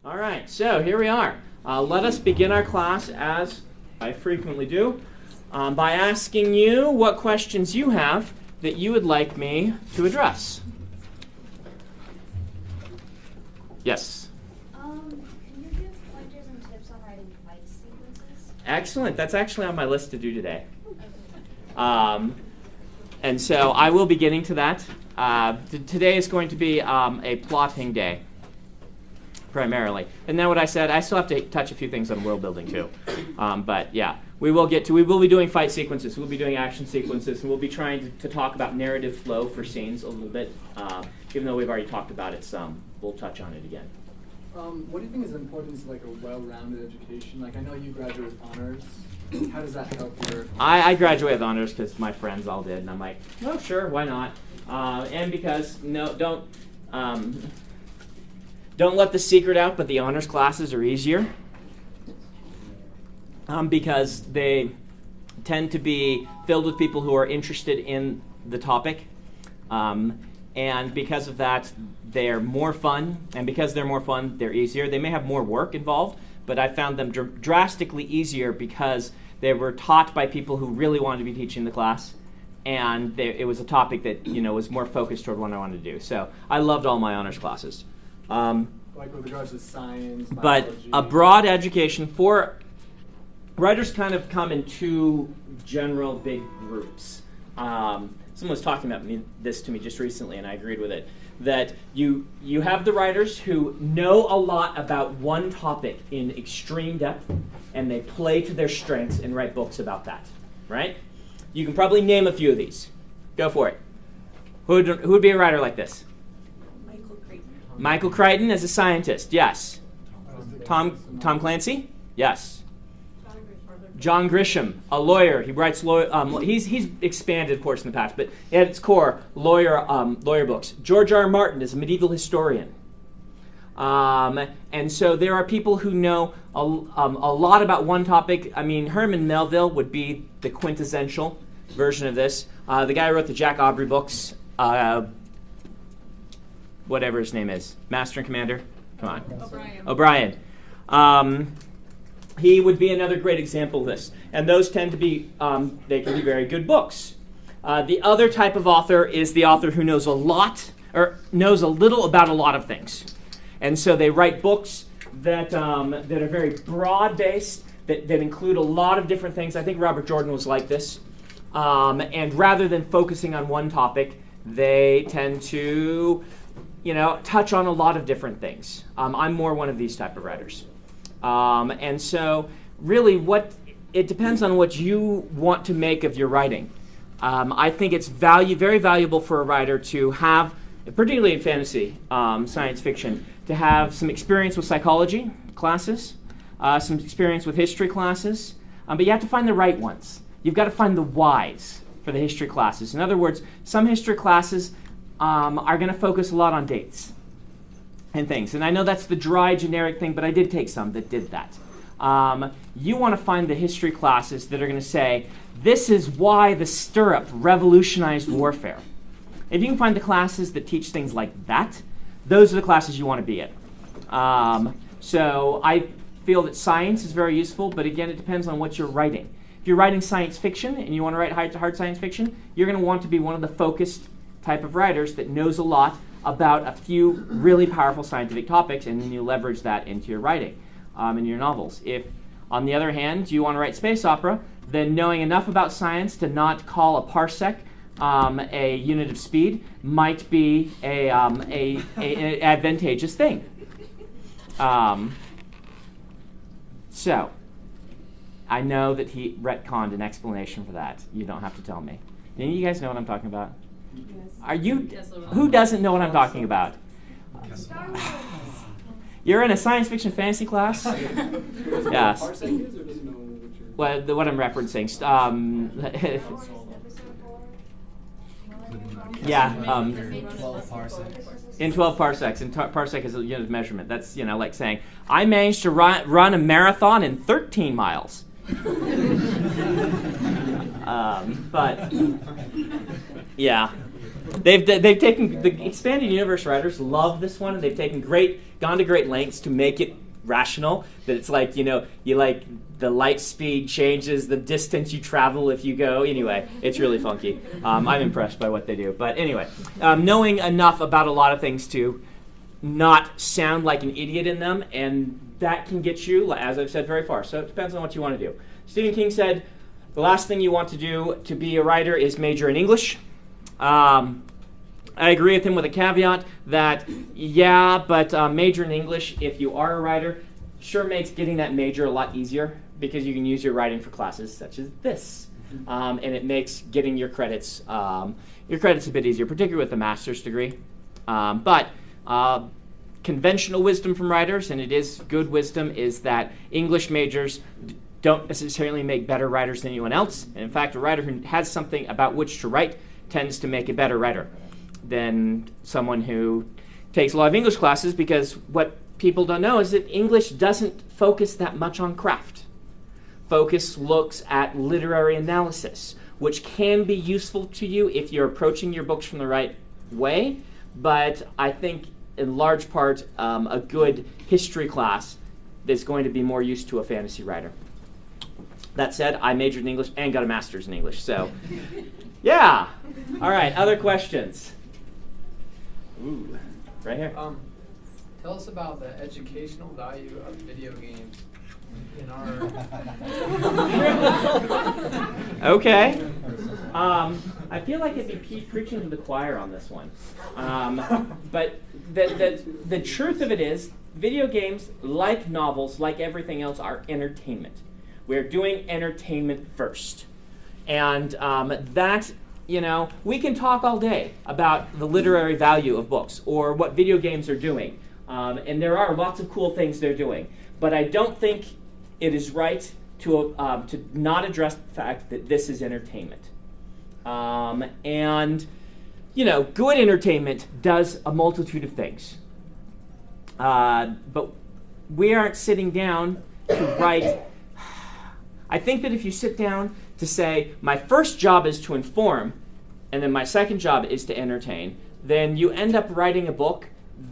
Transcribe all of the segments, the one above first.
All right, so here we are. Let us begin our class, as I frequently do, by asking you what questions you have that you would like me to address. Yes? Can you give pointers and tips on writing fight sequences? Excellent. That's actually on my list to do today. And so I will be getting to that. Today is going to be a plotting day, primarily. And then what I said, I still have to touch a few things on world building too. But yeah, we will be doing fight sequences, we'll be doing action sequences, and we'll be trying to talk about narrative flow for scenes a little bit. Even though we've already talked about it some, we'll touch on it again. What do you think is the importance of like a well-rounded education? Like I know you graduated with honors. How does that help your... I graduated with honors because my friends all did, and I'm like, no, sure, why not? And because, don't let the secret out, but the honors classes are easier. Because they tend to be filled with people who are interested in the topic. And because of that, they're more fun. And because they're more fun, they're easier. They may have more work involved, but I found them drastically easier because they were taught by people who really wanted to be teaching the class. And it was a topic that was more focused toward what I wanted to do. So I loved all my honors classes. Like with regards to science, but biology. A broad education for writers kind of come in two general big groups. Someone was talking about this to me just recently, and I agreed with it. That you have the writers who know a lot about one topic in extreme depth, and they play to their strengths and write books about that, right? You can probably name a few of these. Go for it. Who would be a writer like this? Michael Crichton as a scientist, yes. Tom Clancy, yes. John Grisham, a lawyer. He writes he's expanded, of course, in the past, but at its core, lawyer books. George R. R. Martin is a medieval historian. And so there are people who know a lot about one topic. I mean, Herman Melville would be the quintessential version of this. The guy who wrote the Jack Aubrey books, whatever his name is, Master and Commander. Come on. O'Brien. He would be another great example of this. And those tend to be, they can be very good books. The other type of author is the author who knows a lot, or knows a little about a lot of things. And so they write books that are very broad-based, that include a lot of different things. I think Robert Jordan was like this. And rather than focusing on one topic, they tend to, touch on a lot of different things. I'm more one of these type of writers. And so really it depends on what you want to make of your writing. I think it's very valuable for a writer to have, particularly in fantasy, science fiction, to have some experience with psychology classes, some experience with history classes, but you have to find the right ones. You've got to find the whys for the history classes. In other words, some history classes are going to focus a lot on dates and things. And I know that's the dry, generic thing, but I did take some that did that. You want to find the history classes that are going to say, this is why the stirrup revolutionized warfare. If you can find the classes that teach things like that, those are the classes you want to be in. So I feel that science is very useful, but again, it depends on what you're writing. If you're writing science fiction and you want to write hard science fiction, you're going to want to be one of the focused type of writers that knows a lot about a few really powerful scientific topics, and then you leverage that into your writing, in your novels. If, on the other hand, you want to write space opera, then knowing enough about science to not call a parsec a unit of speed might be an advantageous thing. So, I know that he retconned an explanation for that. You don't have to tell me. Do you guys know what I'm talking about? Yes. Are you? Who doesn't know what I'm talking about? You're in a science fiction fantasy class? Yes. What I'm referencing. In 12 parsecs. And parsec is a unit of measurement. That's, like saying, I managed to run a marathon in 13 miles. But, yeah. They've taken the expanded universe writers love this one, and they've gone to great lengths to make it rational. That it's like, you like the light speed changes the distance you travel if you go. Anyway, it's really funky. I'm impressed by what they do. But anyway, knowing enough about a lot of things to not sound like an idiot in them, and that can get you, as I've said, very far. So it depends on what you want to do. Stephen King said, the last thing you want to do to be a writer is major in English. I agree with him with a caveat that, but major in English, if you are a writer, sure makes getting that major a lot easier because you can use your writing for classes such as this. And it makes getting your credits a bit easier, particularly with a master's degree. But conventional wisdom from writers, and it is good wisdom, is that English majors don't necessarily make better writers than anyone else. And in fact, a writer who has something about which to write tends to make a better writer than someone who takes a lot of English classes, because what people don't know is that English doesn't focus that much on craft. Focus looks at literary analysis, which can be useful to you if you're approaching your books from the right way, but I think in large part a good history class is going to be more used to a fantasy writer. That said, I majored in English and got a master's in English, so yeah. All right, other questions? Ooh, right here. Tell us about the educational value of video games in our... Okay. I feel like it'd be preaching to the choir on this one. But the truth of it is, video games, like novels, like everything else, are entertainment. We're doing entertainment first. And that, we can talk all day about the literary value of books or what video games are doing. And there are lots of cool things they're doing. But I don't think it is right to not address the fact that this is entertainment. And, good entertainment does a multitude of things. But we aren't sitting down to write. I think that if you sit down to say, my first job is to inform, and then my second job is to entertain, then you end up writing a book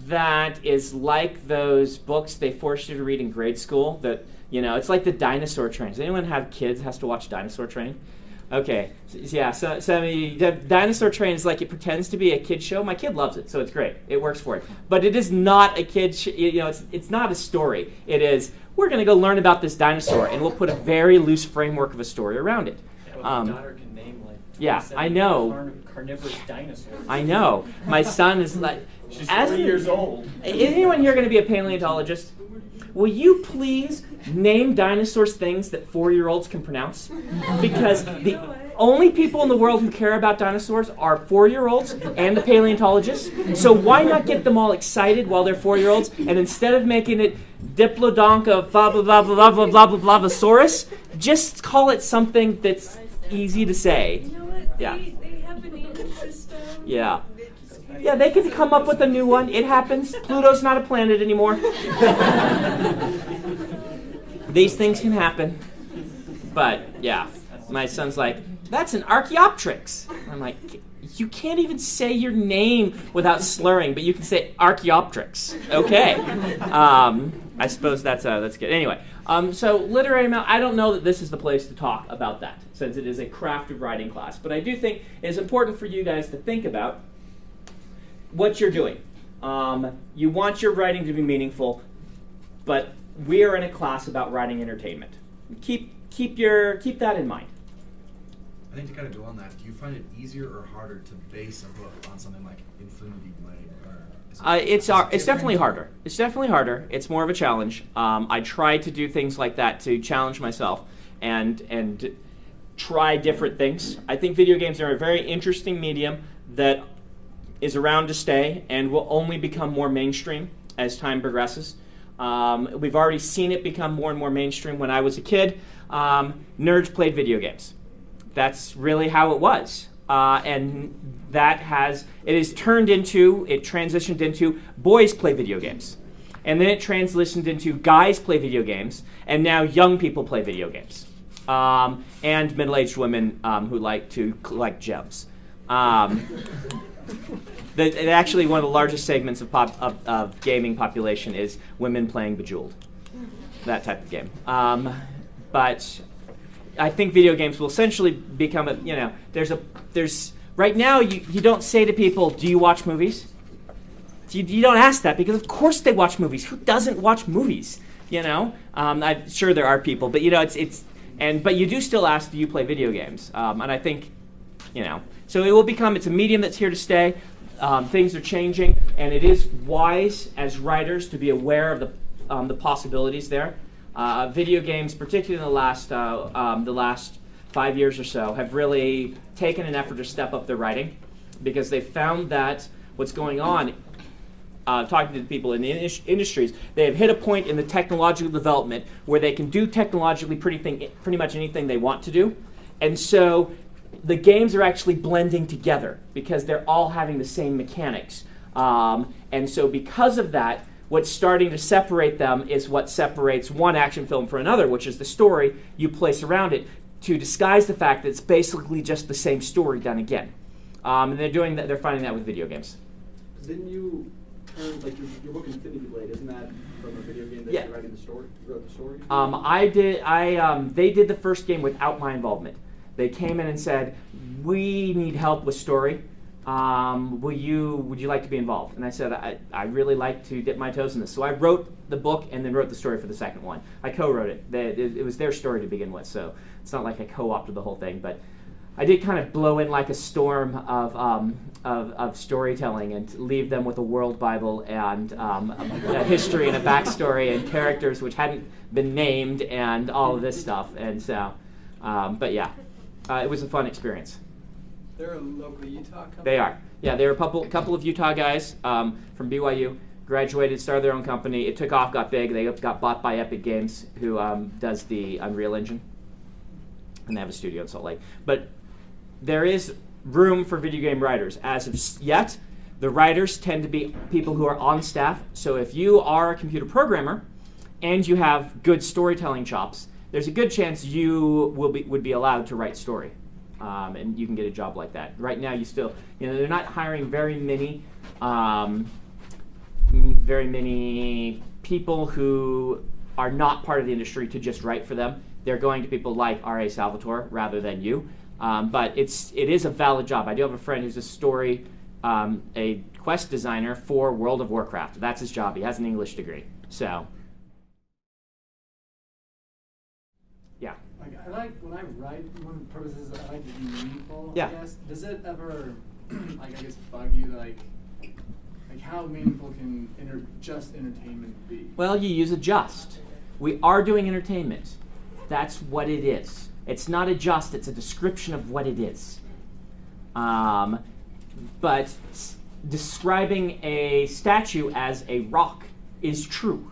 that is like those books they forced you to read in grade school. That it's like the Dinosaur Train. Does anyone have kids has to watch Dinosaur Train? Okay, so Dinosaur Train is like, it pretends to be a kid show. My kid loves it, so it's great. It works for it. But it is not a kid it's not a story. It is, we're going to go learn about this dinosaur, and we'll put a very loose framework of a story around it. Yeah, well, my daughter can name like I know. Carnivorous dinosaurs. I know. My son is like... She's 3 years old. Is anyone here going to be a paleontologist? Will you please name dinosaurs things that 4-year-olds can pronounce? Because the only people in the world who care about dinosaurs are 4-year-olds and the paleontologists. So why not get them all excited while they're 4-year-olds, and instead of making it Diplodonca blah blah blah blah blah blah blah blahsaurus, just call it something that's easy to say. You know what? Yeah. They have an ecosystem system. Yeah. Yeah, they could come up with a new one. It happens. Pluto's not a planet anymore. These things can happen. But, yeah, my son's like, that's an Archaeopteryx. I'm like, you can't even say your name without slurring, but you can say Archaeopteryx. Okay. I suppose that's good. Anyway, so literary amount, I don't know that this is the place to talk about that, since it is a craft of writing class. But I do think it's important for you guys to think about what you're doing. You want your writing to be meaningful, but we are in a class about writing entertainment. Keep that in mind. I think to kind of go on that, do you find it easier or harder to base a book on something like Infinity Blade? It's definitely harder. It's definitely harder. It's more of a challenge. I try to do things like that to challenge myself and try different things. I think video games are a very interesting medium that is around to stay and will only become more mainstream as time progresses. We've already seen it become more and more mainstream. When I was a kid, nerds played video games. That's really how it was. And it transitioned into boys play video games. And then it transitioned into guys play video games, and now young people play video games. And middle-aged women who like to collect gems. Actually, one of the largest segments of gaming population is women playing Bejeweled, that type of game. But I think video games will essentially become there's right now you don't say to people, do you watch movies? You don't ask that because of course they watch movies. Who doesn't watch movies? I'm sure there are people, but but you do still ask, do you play video games? And I think, so it will become, it's a medium that's here to stay. Things are changing, and it is wise as writers to be aware of the possibilities there. Video games, particularly in the last 5 years or so, have really taken an effort to step up their writing because they've found that what's going on, talking to the people in the industries, they have hit a point in the technological development where they can do technologically pretty much anything they want to do. And so the games are actually blending together because they're all having the same mechanics. And so because of that, what's starting to separate them is what separates one action film from another, which is the story you place around it to disguise the fact that it's basically just the same story done again. And they're doing that. They're finding that with video games. Didn't you turn your book Infinity Blade? Isn't that from a video game that you're writing the story? You wrote the story? I did. They did the first game without my involvement. They came in and said, "We need help with story. Would you like to be involved?" And I said, I really like to dip my toes in this. So I wrote the book and then wrote the story for the second one. I co-wrote it. It was their story to begin with, so it's not like I co-opted the whole thing. But I did kind of blow in like a storm of storytelling and leave them with a world Bible and a history and a backstory and characters which hadn't been named and all of this stuff. And so, but yeah, it was a fun experience. They're a local Utah company? They are. Yeah, they're a couple of Utah guys from BYU, graduated, started their own company. It took off, got big. They got bought by Epic Games, who does the Unreal Engine. And they have a studio in Salt Lake. But there is room for video game writers. As of yet, the writers tend to be people who are on staff. So if you are a computer programmer and you have good storytelling chops, there's a good chance you would be allowed to write story. And you can get a job like that. Right now, they're not hiring very many people who are not part of the industry to just write for them. They're going to people like R.A. Salvatore rather than you. But it is a valid job. I do have a friend who's a quest designer for World of Warcraft. That's his job. He has an English degree. So, yeah. I like when I write, one of the purposes I like to be meaningful, Yeah. I guess. Does it ever, bug you, like how meaningful can just entertainment be? Well, you use a just. We are doing entertainment. That's what it is. It's not a just, it's a description of what it is. But describing a statue as a rock is true.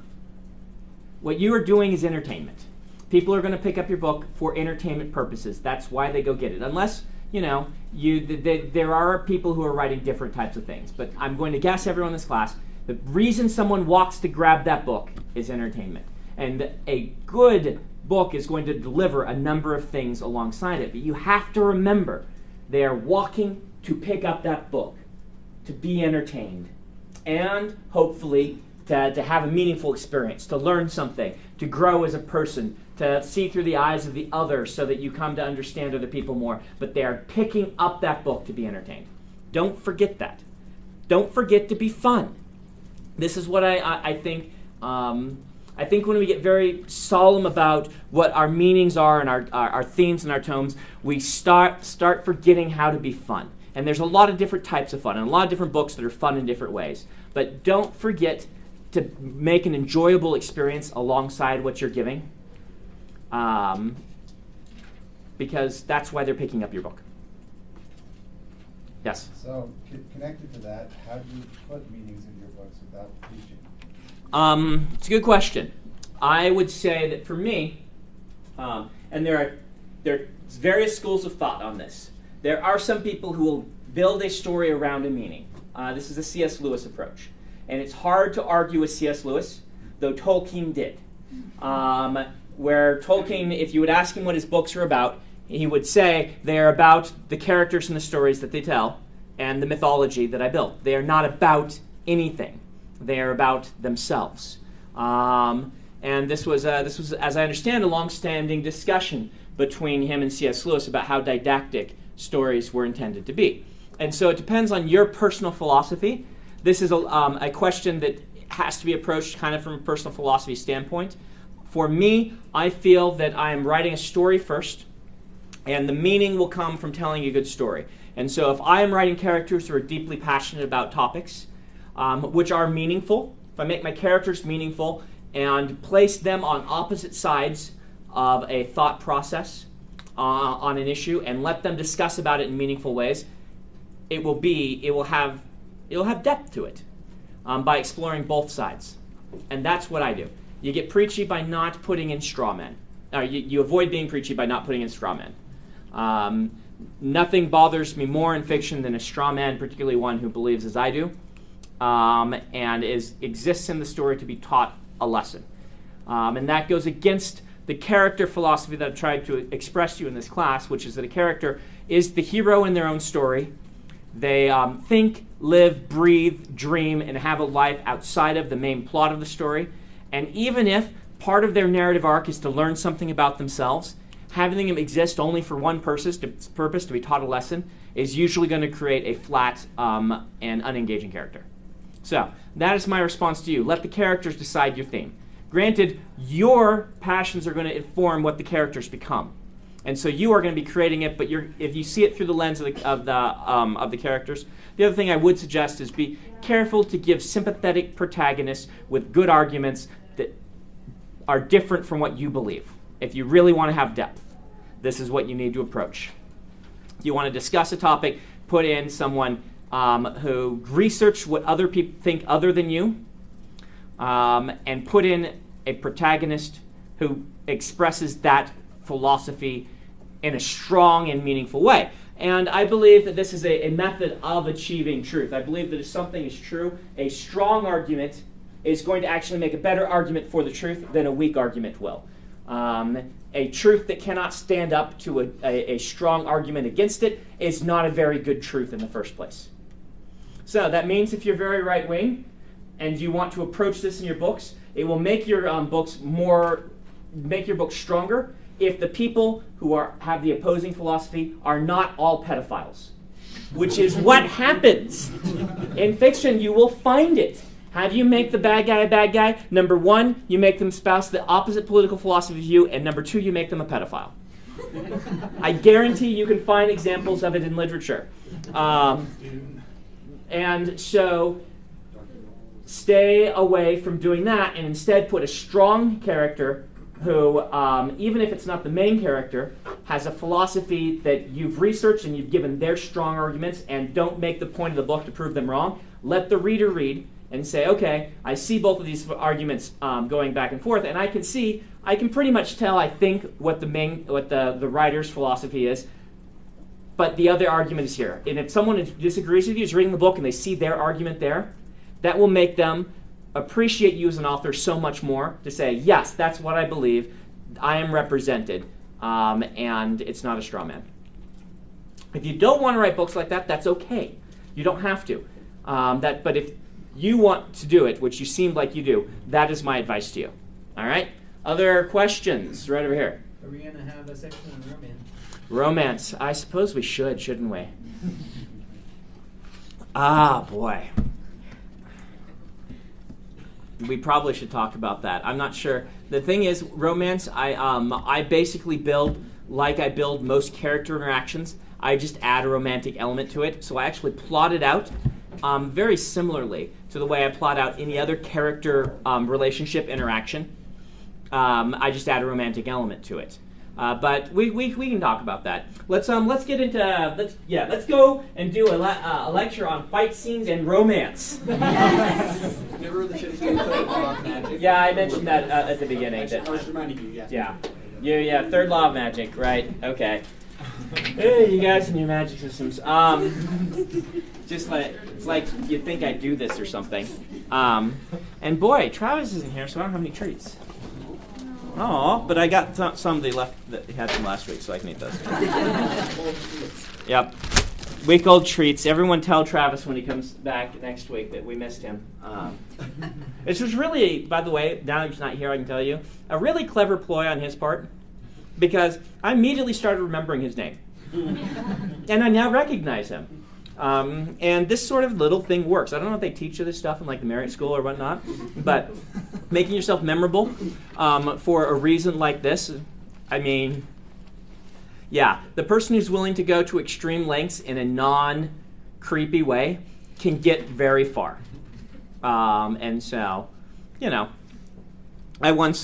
What you are doing is entertainment. People are going to pick up your book for entertainment purposes. That's why they go get it. Unless, there are people who are writing different types of things. But I'm going to guess everyone in this class, the reason someone walks to grab that book is entertainment. And a good book is going to deliver a number of things alongside it. But you have to remember, they are walking to pick up that book, to be entertained, and hopefully to have a meaningful experience, to learn something, to grow as a person, to see through the eyes of the other so that you come to understand other people more. But they are picking up that book to be entertained. Don't forget that. Don't forget to be fun. This is what I think. I think when we get very solemn about what our meanings are and our themes and our tones, we start forgetting how to be fun. And there's a lot of different types of fun and a lot of different books that are fun in different ways. But don't forget to make an enjoyable experience alongside what you're giving, because that's why they're picking up your book. Yes? So, connected to that, how do you put meanings in your books without preaching? It's a good question. I would say that for me, and there are various schools of thought on this. There are some people who will build a story around a meaning. This is the C.S. Lewis approach. And it's hard to argue with C.S. Lewis, though Tolkien did. Where Tolkien, if you would ask him what his books are about, he would say they're about the characters and the stories that they tell, and the mythology that I built. They are not about anything. They are about themselves. And this was, as I understand, a long-standing discussion between him and C.S. Lewis about how didactic stories were intended to be. And so it depends on your personal philosophy. This is a question that has to be approached kind of from a personal philosophy standpoint. For me, I feel that I am writing a story first, and the meaning will come from telling a good story. And so if I am writing characters who are deeply passionate about topics, which are meaningful, if I make my characters meaningful and place them on opposite sides of a thought process on an issue and let them discuss about it in meaningful ways, it will have depth to it by exploring both sides. And that's what I do. You get preachy by not putting in straw men. You avoid being preachy by not putting in straw men. Nothing bothers me more in fiction than a straw man, particularly one who believes as I do, and exists in the story to be taught a lesson. And that goes against the character philosophy that I've tried to express to you in this class, which is that a character is the hero in their own story. They think, live, breathe, dream, and have a life outside of the main plot of the story. And even if part of their narrative arc is to learn something about themselves, having them exist only for one purpose, to be taught a lesson, is usually going to create a flat and unengaging character. So that is my response to you. Let the characters decide your theme. Granted, your passions are going to inform what the characters become. And so you are going to be creating it, but if you see it through the lens of the characters. The other thing I would suggest is be careful to give sympathetic protagonists with good arguments that are different from what you believe. If you really want to have depth, this is what you need to approach. If you want to discuss a topic, put in someone who researched what other people think other than you, and put in a protagonist who expresses that philosophy in a strong and meaningful way. And I believe that this is a method of achieving truth. I believe that if something is true, a strong argument is going to actually make a better argument for the truth than a weak argument will. A truth that cannot stand up to a strong argument against it is not a very good truth in the first place. So that means if you're very right-wing and you want to approach this in your books, it will make your books stronger if the people who have the opposing philosophy are not all pedophiles, which is what happens. In fiction, you will find it. How do you make the bad guy a bad guy? Number one, you make them espouse the opposite political philosophy of you, and number two, you make them a pedophile. I guarantee you can find examples of it in literature. And so stay away from doing that and instead put a strong character who, even if it's not the main character, has a philosophy that you've researched and you've given their strong arguments, and don't make the point of the book to prove them wrong. Let the reader read and say, okay, I see both of these arguments going back and forth, and I can pretty much tell, I think, what the writer's philosophy is, but the other argument is here. And if someone disagrees with you, is reading the book and they see their argument there, that will make them appreciate you as an author so much more to say, yes, that's what I believe, I am represented, and it's not a straw man. If you don't want to write books like that, that's okay. You don't have to. But if you want to do it, which you seem like you do, that is my advice to you. All right? Other questions? Right over here. Are we going to have a section on romance? Romance. I suppose we should, shouldn't we? Ah, boy. We probably should talk about that. I'm not sure. The thing is, romance, I basically build like I build most character interactions. I just add a romantic element to it. So I actually plot it out very similarly to the way I plot out any other character relationship interaction. I just add a romantic element to it. But we can talk about that. Let's get into let's go and do a lecture on fight scenes and romance. Yes. Never the shit third law of magic. Yeah, I mentioned that at the beginning. I was reminding you. Yes. Yeah. Third law of magic. Right. Okay. Hey, you guys and your magic systems. Just like it's like you think I do this or something. And boy, Travis isn't here, so I don't have any treats. Oh, but I got some they left that had from last week, so I can eat those. Yep. Week-old treats. Everyone tell Travis when he comes back next week that we missed him. This was really, by the way, now that he's not here, I can tell you, a really clever ploy on his part, because I immediately started remembering his name. And I now recognize him. And this sort of little thing works. I don't know if they teach you this stuff in like the Merit School or whatnot, but making yourself memorable for a reason like this, I mean, yeah, the person who's willing to go to extreme lengths in a non-creepy way can get very far. And so, you know, I once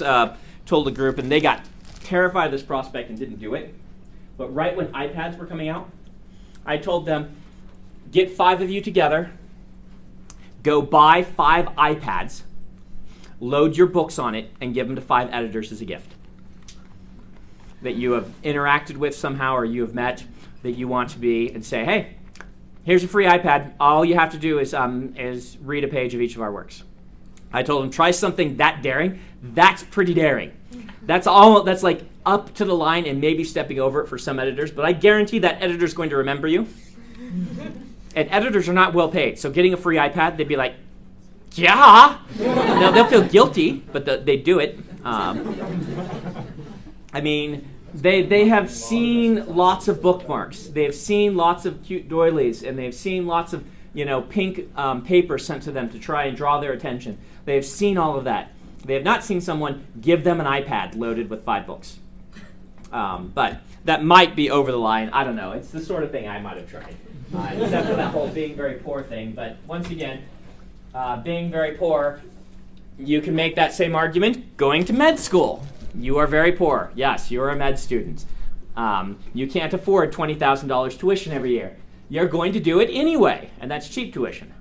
told a group, and they got terrified of this prospect and didn't do it. But right when iPads were coming out, I told them, get 5 of you together, go buy 5 iPads, load your books on it, and give them to 5 editors as a gift that you have interacted with somehow or you have met that you want to be, and say, hey, here's a free iPad. All you have to do is read a page of each of our works. I told them, try something that daring. That's pretty daring. That's like up to the line and maybe stepping over it for some editors, but I guarantee that editor's going to remember you. And editors are not well paid, so getting a free iPad, they'd be like, yeah. Now, they'll feel guilty, but they do it. I mean, they have seen lots of bookmarks. They've seen lots of cute doilies, and they've seen lots of pink paper sent to them to try and draw their attention. They've seen all of that. They have not seen someone give them an iPad loaded with 5 books. But that might be over the line. I don't know. It's the sort of thing I might have tried. Except for that whole being very poor thing. But once again, being very poor, you can make that same argument going to med school. You are very poor. Yes, you're a med student. You can't afford $20,000 tuition every year. You're going to do it anyway, and that's cheap tuition.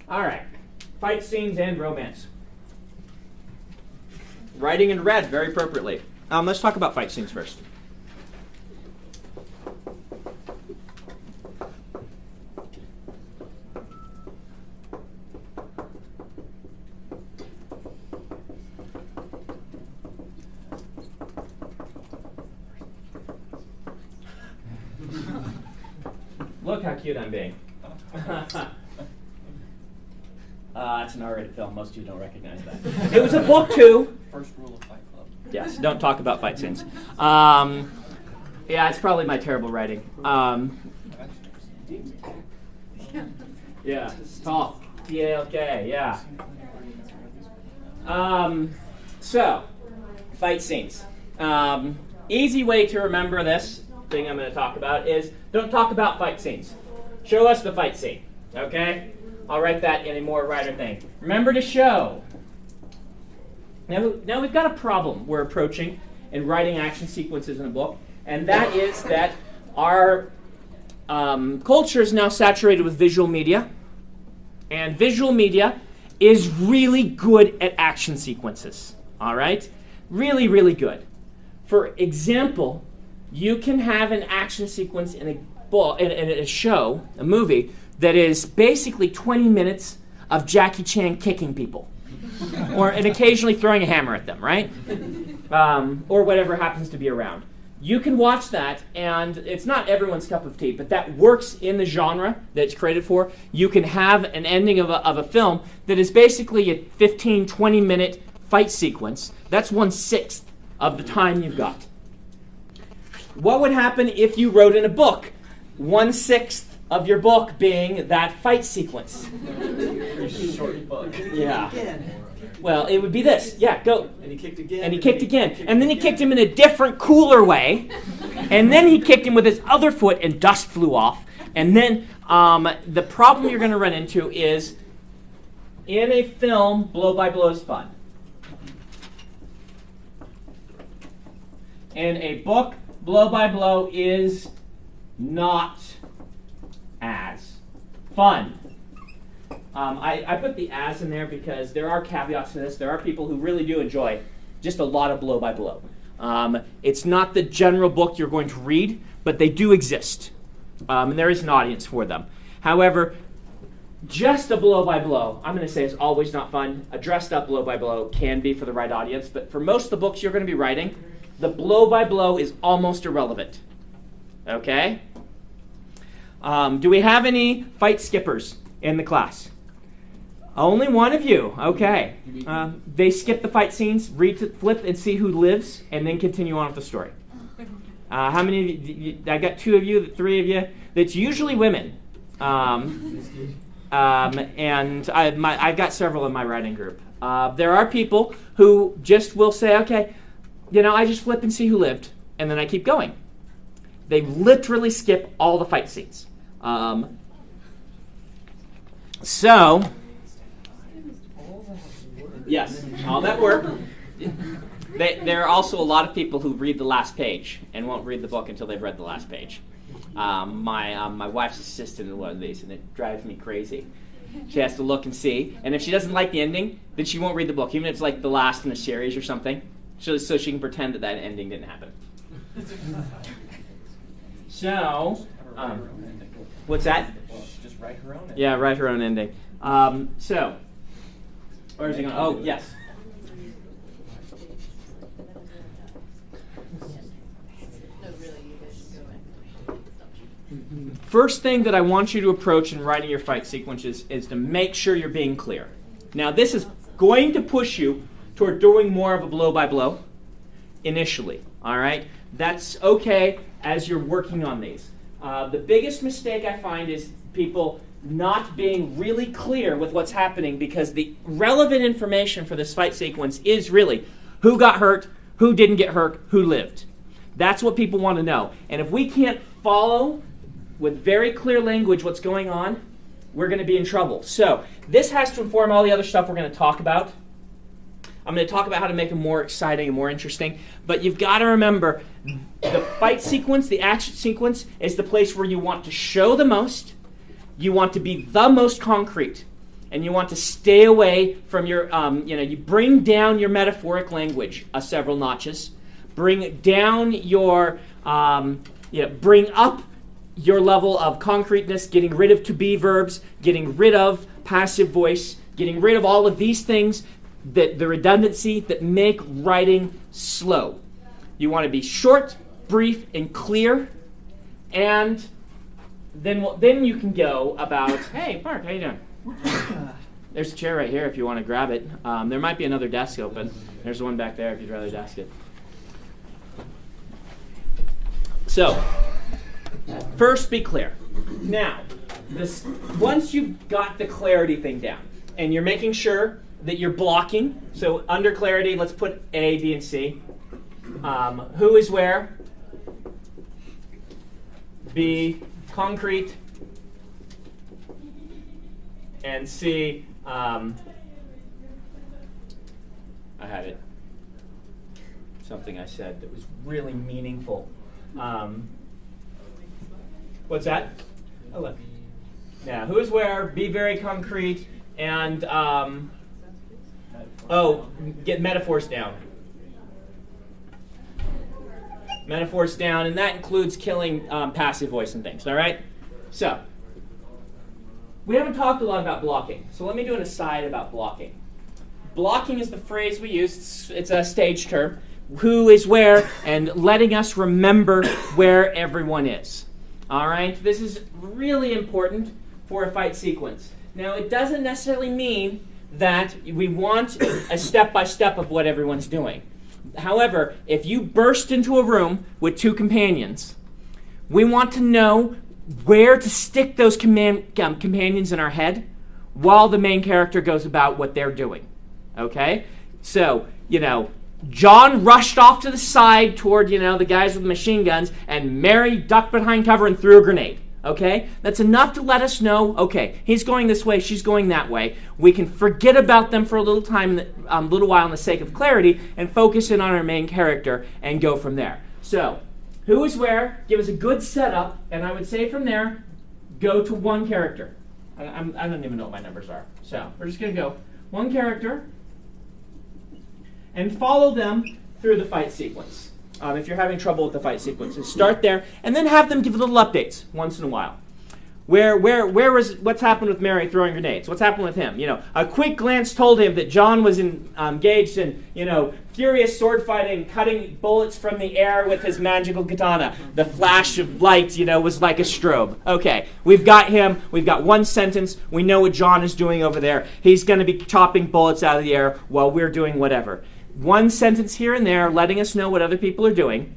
All right, fight scenes and romance. Writing and read very appropriately. Let's talk about fight scenes first. Look how cute I'm being. It's an R-rated film. Most of you don't recognize that. It was a book, too. First rule of Fight Club. Yes, don't talk about fight scenes. Yeah, it's probably my terrible writing. Yeah, talk. T-A-L-K, yeah. So, fight scenes. Easy way to remember this thing I'm going to talk about is don't talk about fight scenes. Show us the fight scene, okay? I'll write that in a more writer thing. Remember to show. Now we've got a problem we're approaching in writing action sequences in a book, and that is that our culture is now saturated with visual media, and visual media is really good at action sequences, all right? Really, really good. For example, you can have an action sequence in a show, a movie, that is basically 20 minutes of Jackie Chan kicking people. And occasionally throwing a hammer at them, right? Or whatever happens to be around. You can watch that, and it's not everyone's cup of tea, but that works in the genre that it's created for. You can have an ending of a film that is basically a 15, 20-minute fight sequence. That's 1/6 of the time you've got. What would happen if you wrote in a book 1/6 of your book being that fight sequence? Pretty short book. Yeah. Well, it would be this. Yeah, go. And he kicked again. And he kicked again. And then he kicked him in a different, cooler way. And then he kicked him with his other foot and dust flew off. And then the problem you're going to run into is in a film, blow by blow is fun. In a book, blow by blow is not as fun. I put the as in there because there are caveats to this. There are people who really do enjoy just a lot of blow by blow. It's not the general book you're going to read, but they do exist. And there is an audience for them. However, just a blow by blow, I'm going to say, is always not fun. A dressed up blow by blow can be for the right audience, but for most of the books you're going to be writing, The blow-by-blow is almost irrelevant. Okay? Do we have any fight skippers in the class? Only one of you. Okay. They skip the fight scenes, flip and see who lives, and then continue on with the story. How many of you? I got 2 of you, 3 of you. That's usually women. And I've got several in my writing group. There are people who just will say, okay, I just flip and see who lived, and then I keep going. They literally skip all the fight scenes. Yes, all that work. There are also a lot of people who read the last page and won't read the book until they've read the last page. My wife's assistant in one of these, and it drives me crazy. She has to look and see, and if she doesn't like the ending, then she won't read the book, even if it's like the last in a series or something, so she can pretend that ending didn't happen. So, what's that? Just write her own ending. Yeah, write her own ending. So, where's it going? Oh, yes. First thing that I want you to approach in writing your fight sequences is to make sure you're being clear. Now, this is going to push you toward doing more of a blow-by-blow initially, all right? That's okay as you're working on these. The biggest mistake I find is people not being really clear with what's happening, because the relevant information for this fight sequence is really who got hurt, who didn't get hurt, who lived. That's what people want to know. And if we can't follow with very clear language what's going on, we're going to be in trouble. So this has to inform all the other stuff we're going to talk about. I'm going to talk about how to make them more exciting and more interesting. But you've got to remember, the fight sequence, the action sequence, is the place where you want to show the most, you want to be the most concrete, and you want to stay away from your, you bring down your metaphoric language several notches, bring down your, bring up your level of concreteness, getting rid of to be verbs, getting rid of passive voice, getting rid of all of these things, that the redundancy that make writing slow. You want to be short, brief, and clear, and then you can go about, hey, Mark, how you doing? There's a chair right here if you want to grab it. There might be another desk open. There's one back there if you'd rather desk it. So, first, be clear. Now, once you've got the clarity thing down, and you're making sure that you're blocking, so under clarity, let's put A, B, and C. Who is where? B, concrete. And C, I had it. Something I said that was really meaningful. What's that? Oh, look. Yeah, who is where, be very concrete, and get metaphors down. Metaphors down, and that includes killing passive voice and things, all right? So, we haven't talked a lot about blocking, so let me do an aside about blocking. Blocking is the phrase we use, it's a stage term, who is where, and letting us remember where everyone is. All right, this is really important for a fight sequence. Now, it doesn't necessarily mean that we want a step-by-step of what everyone's doing. However, if you burst into a room with 2 companions, we want to know where to stick those companions in our head while the main character goes about what they're doing. Okay? So, John rushed off to the side toward, the guys with machine guns, and Mary ducked behind cover and threw a grenade. Okay? That's enough to let us know, okay, he's going this way, she's going that way. We can forget about them for a little while in the sake of clarity, and focus in on our main character and go from there. So, who is where, give us a good setup, and I would say from there, go to one character. I don't even know what my numbers are. So, we're just going to go one character, and follow them through the fight sequence. If you're having trouble with the fight sequences, start there, and then have them give little updates once in a while. What's happened with Mary throwing grenades? What's happened with him? A quick glance told him that John was engaged in, furious sword fighting, cutting bullets from the air with his magical katana. The flash of light, was like a strobe. Okay, we've got him. We've got one sentence. We know what John is doing over there. He's going to be chopping bullets out of the air while we're doing whatever. One sentence here and there letting us know what other people are doing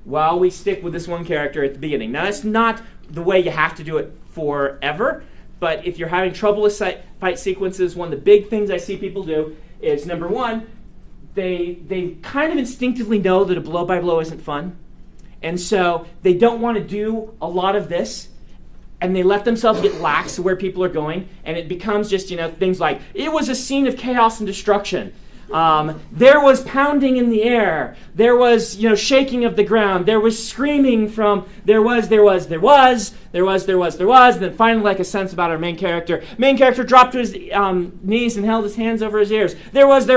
while we stick with this one character at the beginning. Now, that's not the way you have to do it forever, but if you're having trouble with fight sequences, one of the big things I see people do is, number one, they kind of instinctively know that a blow-by-blow isn't fun, and so they don't want to do a lot of this, and they let themselves get lax to where people are going, and it becomes just, things like, it was a scene of chaos and destruction. There was pounding in the air. There was, shaking of the ground. There was screaming from, there was, and then finally, like a sense about our main character. Main character dropped to his knees and held his hands over his ears. There was,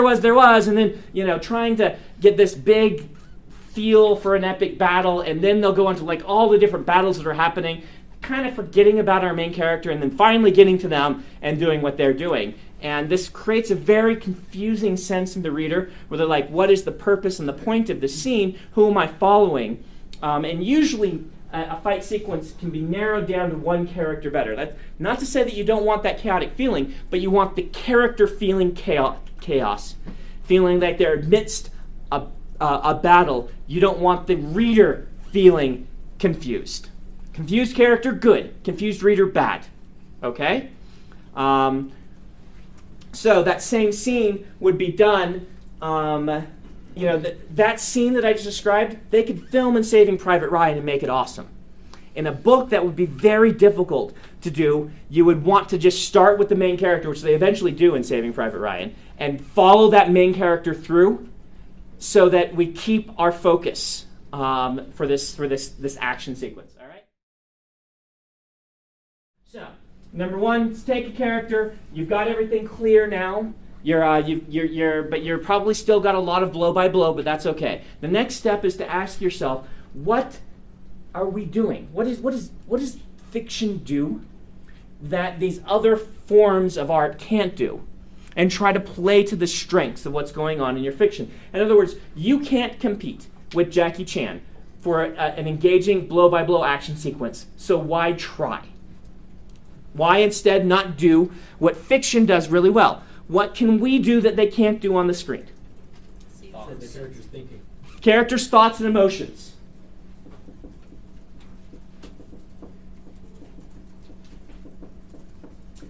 and then, trying to get this big feel for an epic battle, and then they'll go into, all the different battles that are happening, kind of forgetting about our main character, and then finally getting to them and doing what they're doing. And this creates a very confusing sense in the reader, where they're like, what is the purpose and the point of the scene? Who am I following? And usually a fight sequence can be narrowed down to one character better. That's not to say that you don't want that chaotic feeling, but you want the character feeling chaos, feeling like they're amidst a battle. You don't want the reader feeling confused. Confused character, good. Confused reader, bad. Okay? So that same scene would be done, that scene that I just described, they could film in Saving Private Ryan and make it awesome. In a book, that would be very difficult to do. You would want to just start with the main character, which they eventually do in Saving Private Ryan, and follow that main character through so that we keep our focus for this action sequence. All right? So, number one, let's take a character. You've got everything clear now. But you're probably still got a lot of blow by blow, but that's okay. The next step is to ask yourself, what are we doing? What does fiction do that these other forms of art can't do? And try to play to the strengths of what's going on in your fiction. In other words, you can't compete with Jackie Chan for an engaging blow by blow action sequence. So why try? Why instead not do what fiction does really well? What can we do that they can't do on the screen? The character's thinking. Characters' thoughts and emotions.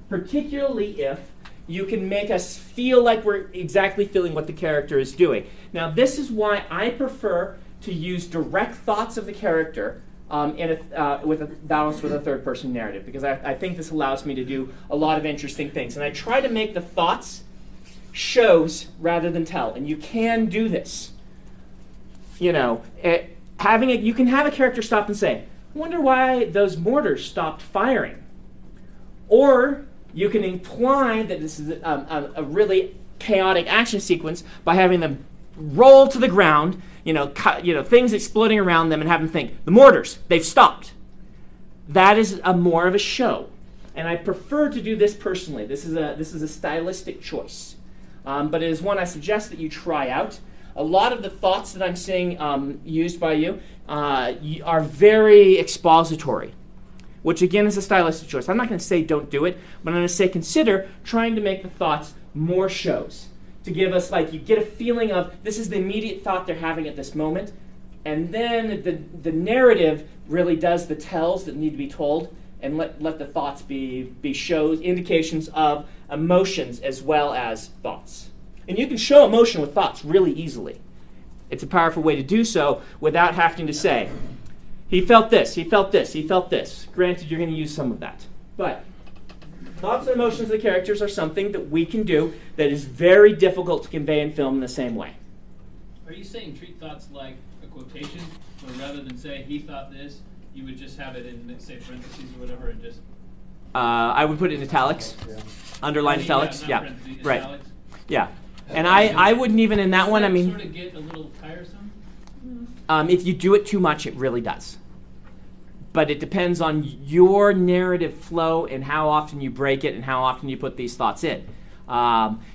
Particularly if you can make us feel like we're exactly feeling what the character is doing. Now, this is why I prefer to use direct thoughts of the character with a balance with a third-person narrative, because I think this allows me to do a lot of interesting things. And I try to make the thoughts shows rather than tell. And you can do this. You can have a character stop and say, I wonder why those mortars stopped firing. Or you can imply that this is a really chaotic action sequence by having them roll to the ground, things exploding around them, and have them think, the mortars, they've stopped. That is more of a show. And I prefer to do this personally. This is a stylistic choice. But it is one I suggest that you try out. A lot of the thoughts that I'm seeing used by you are very expository, which again is a stylistic choice. I'm not going to say don't do it, but I'm going to say consider trying to make the thoughts more shows. To give us, you get a feeling of this is the immediate thought they're having at this moment, and then the narrative really does the tells that need to be told, and let the thoughts be shows, indications of emotions as well as thoughts. And you can show emotion with thoughts really easily. It's a powerful way to do so without having to say, he felt this, he felt this, he felt this. Granted, you're going to use some of that. But thoughts and emotions of the characters are something that we can do that is very difficult to convey in film in the same way. Are you saying treat thoughts like a quotation, or rather than say he thought this, you would just have it in, say, parentheses or whatever, and just... I would put it in italics, underlined italics. Not Yeah, parentheses, right. italics. Yeah, and I wouldn't even in that one. I mean, sort of get a little tiresome. if you do it too much, it really does. but it depends on your narrative flow and how often you break it and how often you put these thoughts in.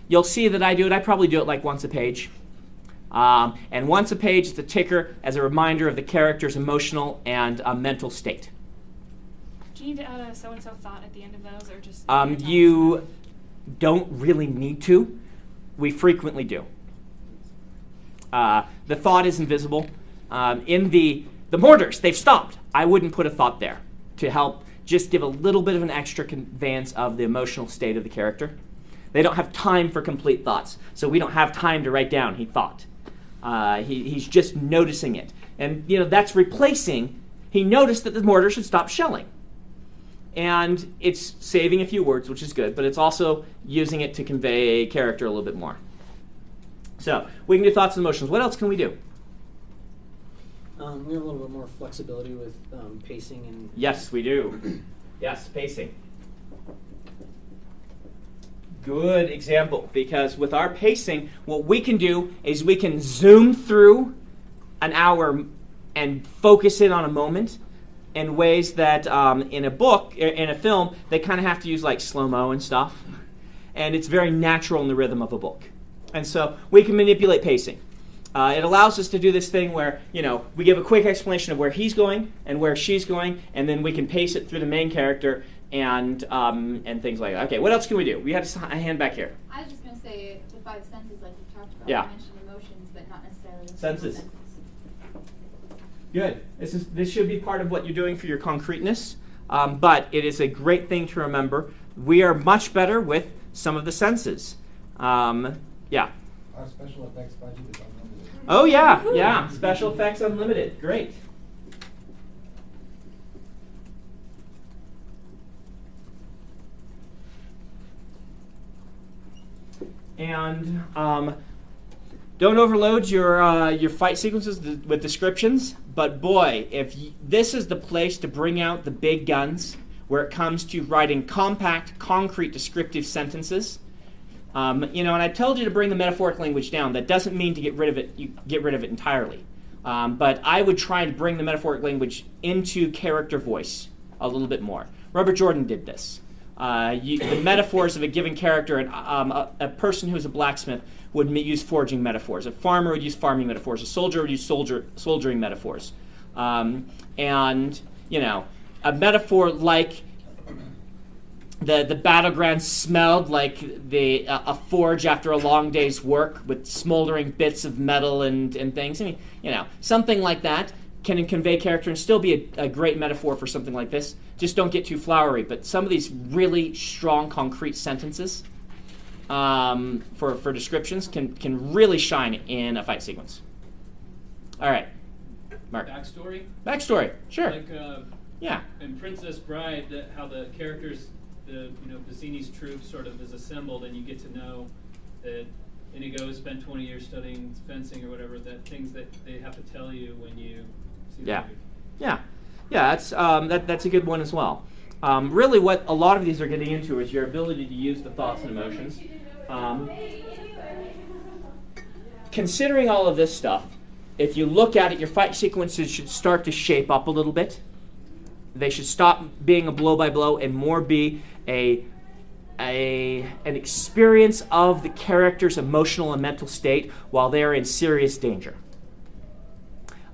You'll see that I do it. I probably do it like once a page. And once a page is a ticker as a reminder of the character's emotional and mental state. Do you need to add a so-and-so thought at the end of those, or just... You don't really need to. We frequently do. The thought is invisible. In the mortars, they've stopped. I wouldn't put a thought there to help just give a little bit of an extra conveyance of the emotional state of the character. They don't have time for complete thoughts, so we don't have time to write down he thought. He's just noticing it. And that's replacing, he noticed that the mortar should stop shelling. And it's saving a few words, which is good, but it's also using it to convey character a little bit more. So we can do thoughts and emotions. What else can we do? We have a little bit more flexibility with pacing and... Yes, we do. Yes, pacing. Good example, because with our pacing, what we can do is we can zoom through an hour and focus in on a moment in ways that in a book, in a film, they kind of have to use like slow-mo and stuff. And it's very natural in the rhythm of a book. And so we can manipulate pacing. It allows us to do this thing where, we give a quick explanation of where he's going and where she's going, and then we can pace it through the main character and things like that. Okay, what else can we do? We have a hand back here. I was just going to say the five senses, like you talked about. Yeah. You mentioned emotions, but not necessarily Senses. Good. This should be part of what you're doing for your concreteness, but it is a great thing to remember. We are much better with some of the senses. Yeah. Our special effects budget is unlimited. Oh yeah. Special effects unlimited. Great. And don't overload your fight sequences with descriptions. But boy, this is the place to bring out the big guns where it comes to writing compact, concrete, descriptive sentences. And I told you to bring the metaphoric language down. That doesn't mean to get rid of it. You get rid of it entirely. But I would try to bring the metaphoric language into character voice a little bit more. Robert Jordan did this. The metaphors of a given character, a person who's a blacksmith would use forging metaphors. A farmer would use farming metaphors. A soldier would use soldiering metaphors. A metaphor like the battleground smelled like a forge after a long day's work with smoldering bits of metal and things. I mean, something like that can convey character and still be a great metaphor for something like this. Just don't get too flowery. But some of these really strong, concrete sentences for descriptions can really shine in a fight sequence. All right, Mark. Backstory, sure. Like yeah. in Princess Bride, how the characters, Bassini's troupe sort of is assembled, and you get to know that Inigo spent 20 years studying fencing or whatever. That things that they have to tell you when you see the movie. Yeah. That's a good one as well. Really, what a lot of these are getting into is your ability to use the thoughts and emotions. Considering all of this stuff, if you look at it, your fight sequences should start to shape up a little bit. They should stop being a blow by blow and more be an experience of the character's emotional and mental state while they are in serious danger.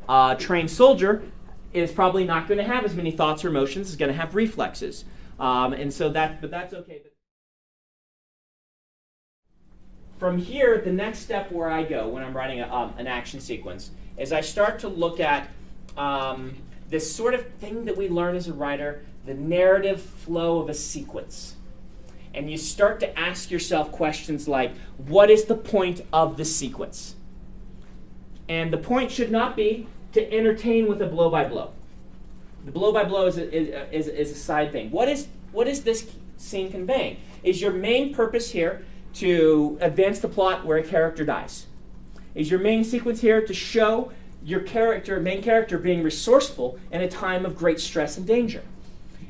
A trained soldier is probably not going to have as many thoughts or emotions. Is going to have reflexes, but that's okay. From here, the next step where I go when I'm writing an action sequence is I start to look at this sort of thing that we learn as a writer, the narrative flow of a sequence. And you start to ask yourself questions like, what is the point of the sequence? And the point should not be to entertain with a blow-by-blow. The blow-by-blow is a side thing. What is this scene conveying? Is your main purpose here to advance the plot where a character dies? Is your main sequence here to show your main character being resourceful in a time of great stress and danger?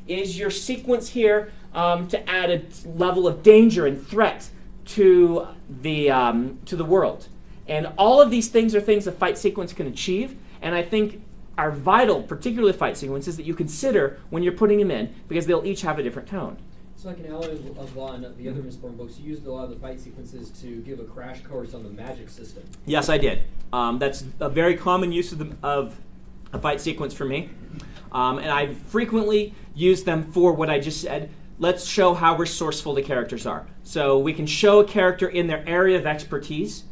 Is your sequence here to add a level of danger and threat to the world? And all of these things are things a fight sequence can achieve. And I think are vital, particularly fight sequences, that you consider when you're putting them in, because they'll each have a different tone. It's like an Alloy of Law and the other Mistborn books. You used a lot of the fight sequences to give a crash course on the magic system. Yes, I did. That's a very common use of a fight sequence for me. And I frequently use them for what I just said. Let's show how resourceful the characters are. So we can show a character in their area of expertise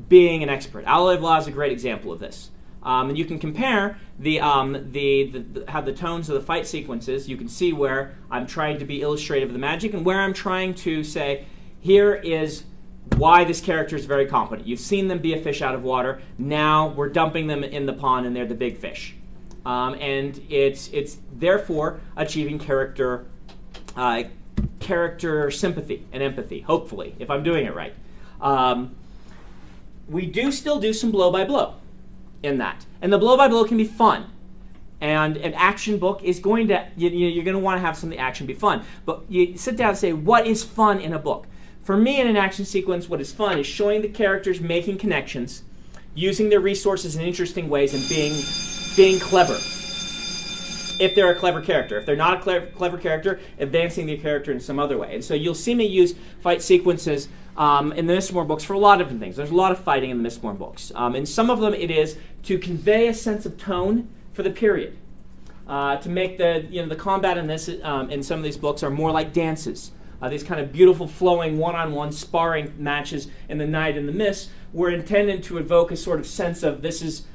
being an expert. Alloy of Law is a great example of this. And you can compare how the tones of the fight sequences. You can see where I'm trying to be illustrative of the magic and where I'm trying to say, here is why this character is very competent. You've seen them be a fish out of water. Now we're dumping them in the pond and they're the big fish. And it's therefore achieving character sympathy and empathy, hopefully, if I'm doing it right. We do still do some blow-by-blow in that. And the blow-by-blow can be fun. And an action book is going to, you're going to want to have some of the action be fun. But you sit down and say, what is fun in a book? For me, in an action sequence, what is fun is showing the characters making connections, using their resources in interesting ways, and being clever. If they're a clever character. If they're not a clever character, advancing the character in some other way. And so you'll see me use fight sequences in the Mistborn books for a lot of different things. There's a lot of fighting in the Mistborn books. In some of them, it is to convey a sense of tone for the period. To make the combat in this in some of these books are more like dances. These kind of beautiful, flowing, one-on-one sparring matches in the Night and the Mist were intended to evoke a sort of sense of this is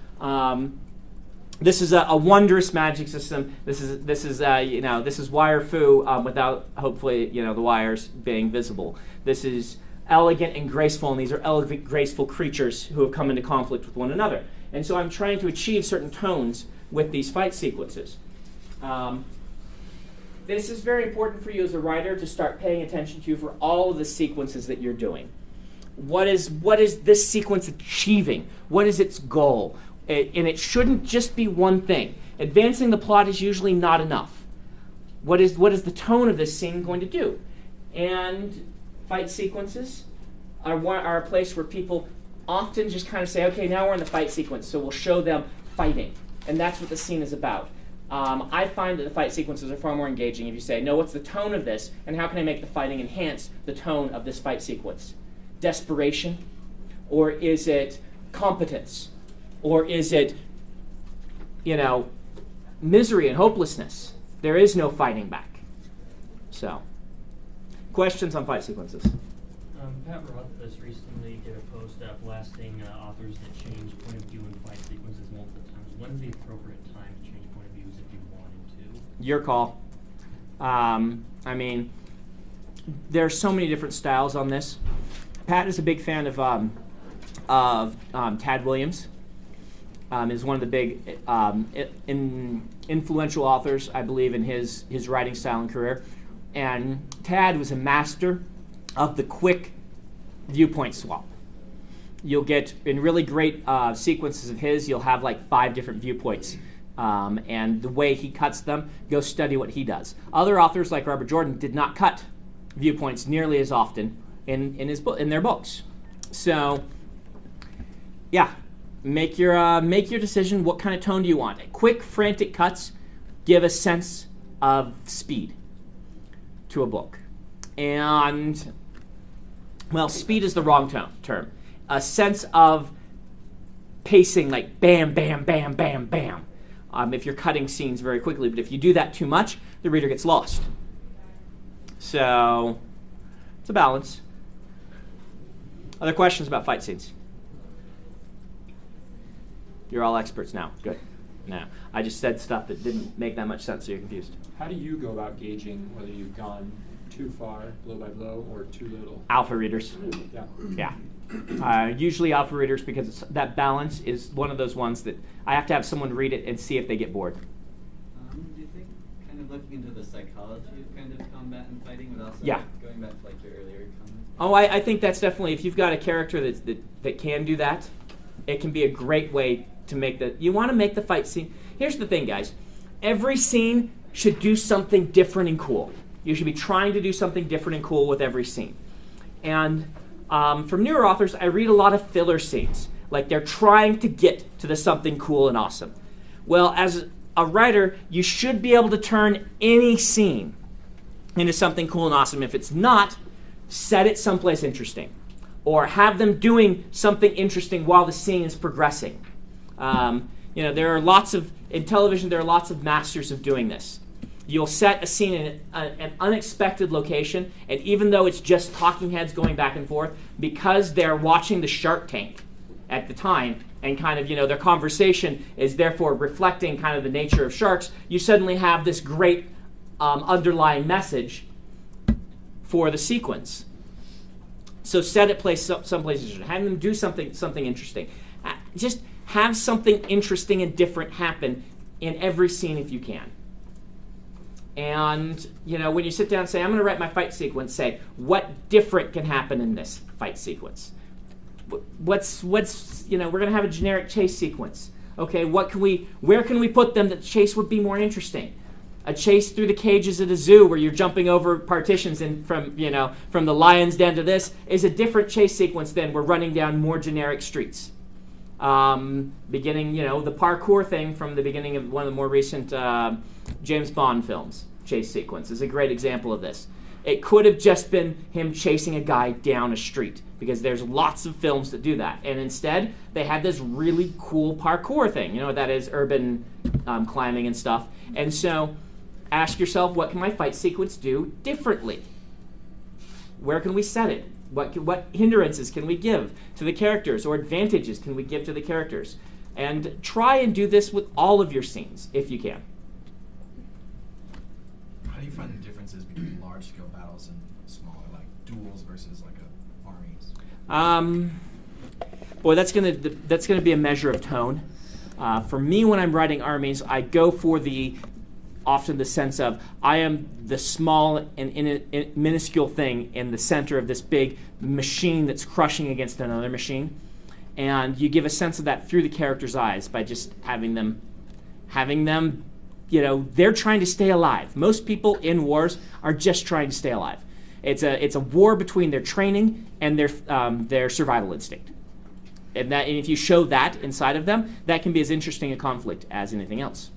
a wondrous magic system. This is wire fu without hopefully the wires being visible. This is elegant and graceful, and these are elegant, graceful creatures who have come into conflict with one another. And so I'm trying to achieve certain tones with these fight sequences. This is very important for you as a writer to start paying attention to for all of the sequences that you're doing. What is this sequence achieving? What is its goal? And it shouldn't just be one thing. Advancing the plot is usually not enough. What is the tone of this scene going to do? And fight sequences are a place where people often just kind of say, okay, now we're in the fight sequence, so we'll show them fighting. And that's what the scene is about. I find that the fight sequences are far more engaging if you say, no, what's the tone of this, and how can I make the fighting enhance the tone of this fight sequence? Desperation? Or is it competence? Or is it, misery and hopelessness? There is no fighting back. So, questions on fight sequences? Pat Rothfuss recently did a post blasting authors that change point of view in fight sequences multiple times. When is the appropriate time to change point of views if you wanted to? Your call. There are so many different styles on this. Pat is a big fan of Tad Williams. Is one of the big influential authors, I believe, in his writing style and career. And Tad was a master of the quick viewpoint swap. You'll get, in really great sequences of his, you'll have like 5 different viewpoints. And the way he cuts them, go study what he does. Other authors, like Robert Jordan, did not cut viewpoints nearly as often in their books. So, yeah. Make your decision. What kind of tone do you want? Quick, frantic cuts give a sense of speed to a book. And, well, speed is the wrong term. A sense of pacing, like bam, bam, bam, bam, bam. If you're cutting scenes very quickly. But if you do that too much, the reader gets lost. So, it's a balance. Other questions about fight scenes? You're all experts now. Good. No, I just said stuff that didn't make that much sense, so you're confused. How do you go about gauging whether you've gone too far, blow by blow, or too little? Alpha readers. Yeah. Usually alpha readers, because that balance is one of those ones that I have to have someone read it and see if they get bored. Do you think kind of looking into the psychology of kind of combat and fighting, but also going back to like your earlier comments? Oh, I think that's definitely, if you've got a character that can do that, it can be a great way to make you want to make the fight scene. Here's the thing, guys. Every scene should do something different and cool. You should be trying to do something different and cool with every scene. And from newer authors, I read a lot of filler scenes. Like they're trying to get to the something cool and awesome. Well, as a writer, you should be able to turn any scene into something cool and awesome. If it's not, set it someplace interesting, or have them doing something interesting while the scene is progressing. There are lots of, in television, there are lots of masters of doing this. You'll set a scene in an unexpected location, and even though it's just talking heads going back and forth, because they're watching the Shark Tank at the time, and kind of, their conversation is therefore reflecting kind of the nature of sharks, you suddenly have this great underlying message for the sequence. So set it someplace interesting. Have them do something interesting. Just have something interesting and different happen in every scene if you can. And, when you sit down and say, I'm going to write my fight sequence, say, what different can happen in this fight sequence? We're going to have a generic chase sequence. Okay, where can we put them that the chase would be more interesting? A chase through the cages at a zoo where you're jumping over partitions and from the lion's den to this is a different chase sequence than we're running down more generic streets. Beginning, the parkour thing from the beginning of one of the more recent James Bond films, chase sequence, is a great example of this. It could have just been him chasing a guy down a street, because there's lots of films that do that. And instead, they had this really cool parkour thing. You know what that is? Urban climbing and stuff. And so ask yourself, what can my fight sequence do differently? Where can we set it? What hindrances can we give to the characters, or advantages can we give to the characters? And try and do this with all of your scenes, if you can. How do you find the differences between large-scale battles and smaller, like duels versus like armies? Boy, that's gonna be a measure of tone. For me, when I'm writing armies, I go for often the sense of I am the small and minuscule thing in the center of this big machine that's crushing against another machine, and you give a sense of that through the character's eyes by just having them. They're trying to stay alive. Most people in wars are just trying to stay alive. It's a war between their training and their survival instinct. And if you show that inside of them, that can be as interesting a conflict as anything else.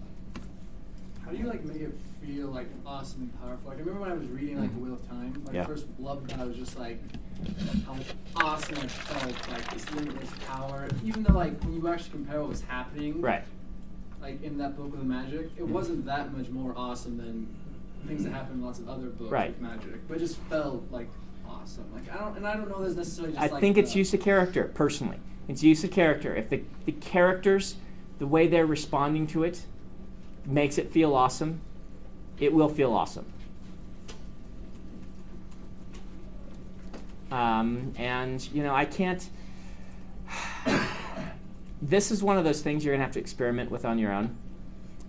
How do you make it feel like awesome and powerful? Like, I remember when I was reading The Wheel of Time, I first loved that. I was just like, how awesome I felt, this limitless power. Even though when you actually compare what was happening, right, in that book with the magic, it wasn't that much more awesome than things that happen in lots of other books with magic. But it just felt awesome. I don't know. There's necessarily just I think it's use of character. Personally, it's use of character. If the characters, the way they're responding to it, makes it feel awesome, it will feel awesome. I can't. This is one of those things you're going to have to experiment with on your own.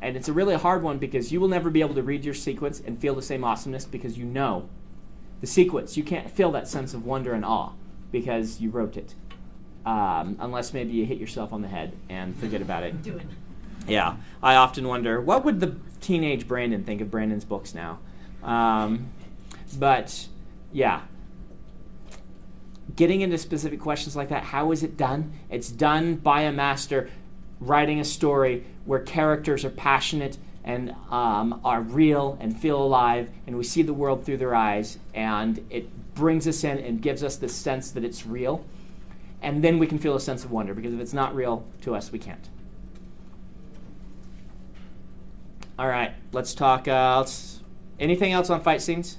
And it's a really hard one because you will never be able to read your sequence and feel the same awesomeness because you know the sequence. You can't feel that sense of wonder and awe because you wrote it. Unless maybe you hit yourself on the head and forget about it. Do it. Yeah. I often wonder, what would the teenage Brandon think of Brandon's books now? But, yeah. Getting into specific questions like that, how is it done? It's done by a master writing a story where characters are passionate and are real and feel alive, and we see the world through their eyes, and it brings us in and gives us the sense that it's real. And then we can feel a sense of wonder, because if it's not real to us, we can't. All right, let's talk. Anything else on fight scenes?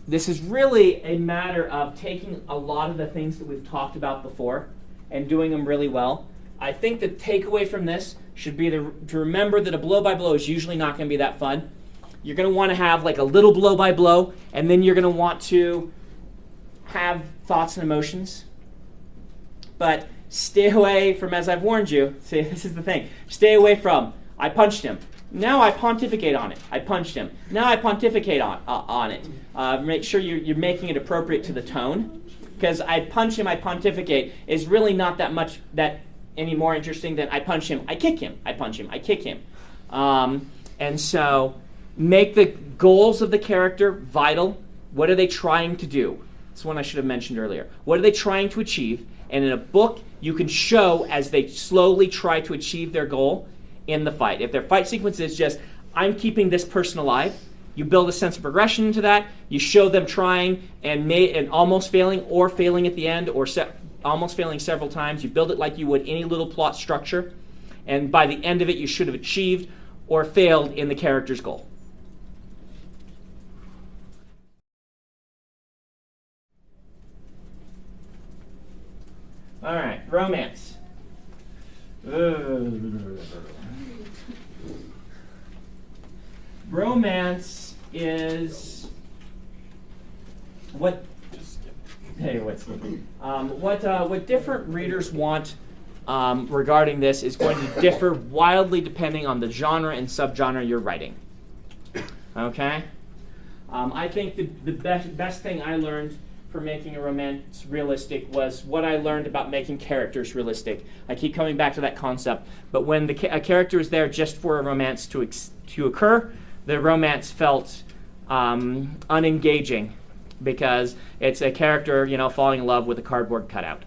This is really a matter of taking a lot of the things that we've talked about before and doing them really well. I think the takeaway from this should be to remember that a blow-by-blow is usually not going to be that fun. You're going to want to have a little blow-by-blow, and then you're going to want to have thoughts and emotions. But stay away from, as I've warned you, see, this is the thing, stay away from, I punched him. Now I pontificate on it. I punched him. Now I pontificate on it. Make sure you're making it appropriate to the tone. Because I punch him, I pontificate is really not that any more interesting than I punch him, I kick him. I punch him, I kick him. And so make the goals of the character vital. What are they trying to do? It's one I should have mentioned earlier. What are they trying to achieve? And in a book, you can show as they slowly try to achieve their goal in the fight. If their fight sequence is just, I'm keeping this person alive, you build a sense of progression into that. You show them trying and almost failing or failing at the end or almost failing several times. You build it like you would any little plot structure. And by the end of it, you should have achieved or failed in the character's goal. All right, romance. Romance is what different readers want regarding this is going to differ wildly depending on the genre and subgenre you're writing. Okay? I think the best thing I learned for making a romance realistic was what I learned about making characters realistic. I keep coming back to that concept, but when a character is there just for a romance to occur, the romance felt unengaging because it's a character, falling in love with a cardboard cutout.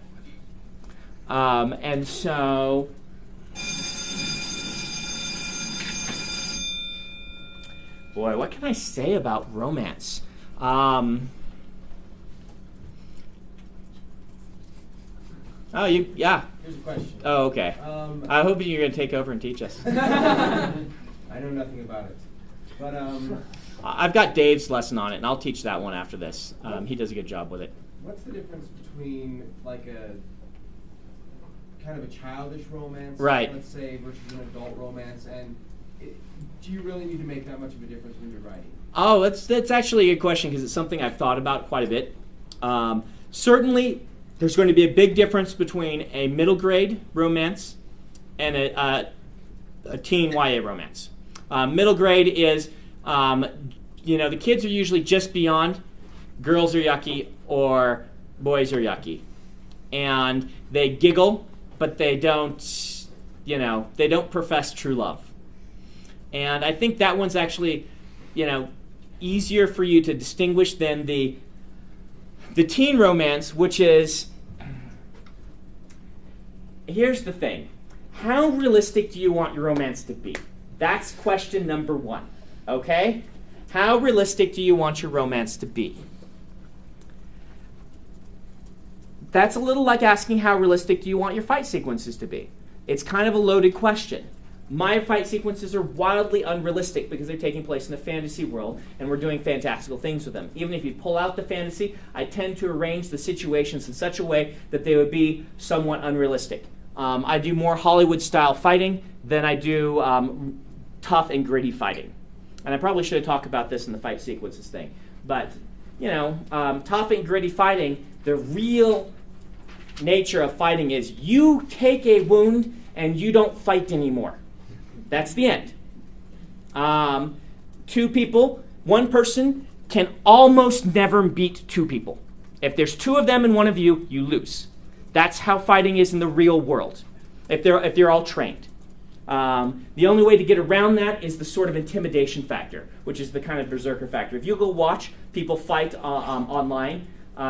And so, boy, what can I say about romance? Yeah. Here's a question. Oh, okay. I hope you're going to take over and teach us. I know nothing about it. But I've got Dave's lesson on it, and I'll teach that one after this. He does a good job with it. What's the difference between like a kind of a childish romance, right, let's say, versus an adult romance, and do you really need to make that much of a difference when you're writing? Oh, that's actually a good question because it's something I've thought about quite a bit. Certainly, there's going to be a big difference between a middle grade romance and a teen YA romance. Middle grade is, the kids are usually just beyond girls are yucky or boys are yucky. And they giggle, but they don't profess true love. And I think that one's actually, easier for you to distinguish than the teen romance, which is, here's the thing. How realistic do you want your romance to be? That's question number one, okay? How realistic do you want your romance to be? That's a little like asking how realistic do you want your fight sequences to be. It's kind of a loaded question. My fight sequences are wildly unrealistic because they're taking place in a fantasy world and we're doing fantastical things with them. Even if you pull out the fantasy, I tend to arrange the situations in such a way that they would be somewhat unrealistic. I do more Hollywood-style fighting than I do tough and gritty fighting. And I probably should have talked about this in the fight sequences thing. But, tough and gritty fighting, the real nature of fighting is you take a wound and you don't fight anymore. That's the end. Two people, one person can almost never beat two people. If there's two of them and one of you, you lose. That's how fighting is in the real world, if they're all trained. The only way to get around that is the sort of intimidation factor, which is the kind of berserker factor. If you go watch people fight online,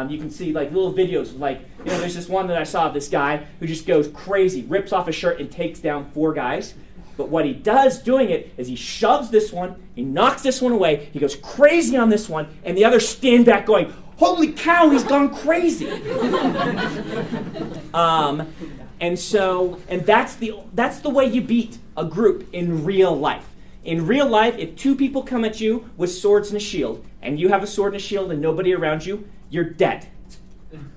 you can see like little videos. There's this one that I saw of this guy who just goes crazy, rips off his shirt and takes down 4 guys. But what he does doing it is he shoves this one, he knocks this one away, he goes crazy on this one, and the others stand back going, holy cow, he's gone crazy. And that's the way you beat a group in real life. In real life, if 2 people come at you with swords and a shield, and you have a sword and a shield and nobody around you, you're dead.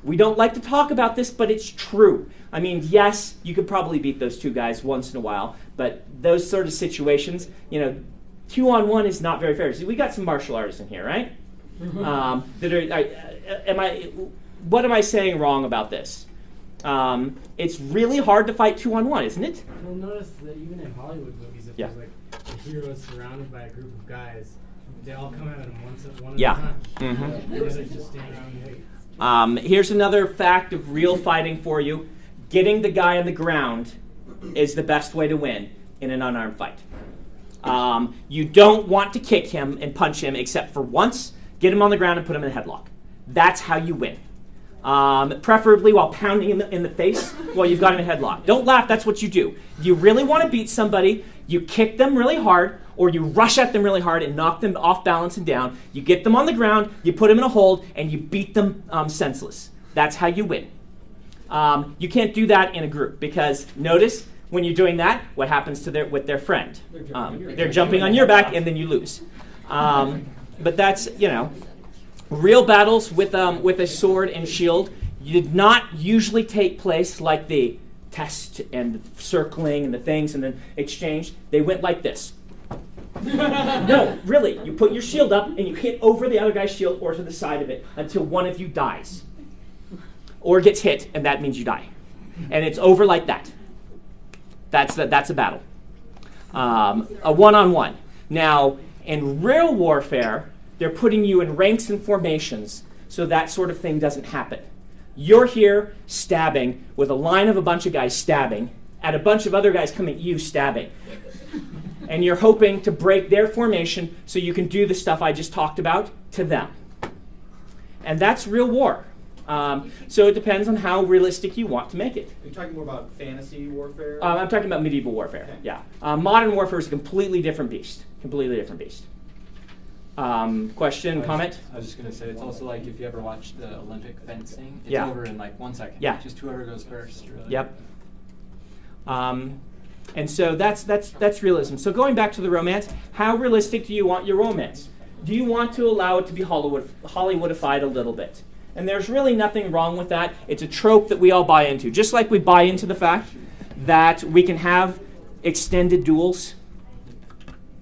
We don't like to talk about this, but it's true. I mean, yes, you could probably beat those 2 guys once in a while, but those sort of situations, 2-on-1 is not very fair. See, we got some martial artists in here, right? What am I saying wrong about this? It's really hard to fight 2-on-1, isn't it? You'll notice that even in Hollywood movies, if there's a hero is surrounded by a group of guys, they all come at him one at a time. Mm-hmm. The others just stand around and wait. Here's another fact of real fighting for you. Getting the guy on the ground is the best way to win in an unarmed fight. You don't want to kick him and punch him except for once. Get him on the ground and put him in a headlock. That's how you win. Preferably while pounding in the face while you've got in a headlock. Don't laugh, that's what you do. If you really want to beat somebody, you kick them really hard, or you rush at them really hard and knock them off balance and down. You get them on the ground, you put them in a hold, and you beat them senseless. That's how you win. You can't do that in a group, because notice when you're doing that, what happens to with their friend? They're jumping on your back, and then you lose. But that's, real battles with a sword and shield did not usually take place like the test and the circling and the things and then exchange. They went like this. No, really. You put your shield up and you hit over the other guy's shield or to the side of it until one of you dies. Or gets hit, and that means you die. And it's over like that. That's a battle. A one-on-one. Now, in real warfare, they're putting you in ranks and formations so that sort of thing doesn't happen. You're here stabbing with a line of a bunch of guys stabbing at a bunch of other guys coming at you stabbing. And you're hoping to break their formation so you can do the stuff I just talked about to them. And that's real war. So it depends on how realistic you want to make it. Are you talking more about fantasy warfare? I'm talking about medieval warfare, okay. Yeah. Modern warfare is a completely different beast. Completely different beast. Question, comment? I was just going to say, it's also like if you ever watch the Olympic fencing, it's Yeah. over in like 1 second. Yeah. Just whoever goes first. Really. Yep. And so that's realism. So going back to the romance, how realistic do you want your romance? Do you want to allow it to be Hollywoodified a little bit? And there's really nothing wrong with that. It's a trope that we all buy into. Just like we buy into the fact that we can have extended duels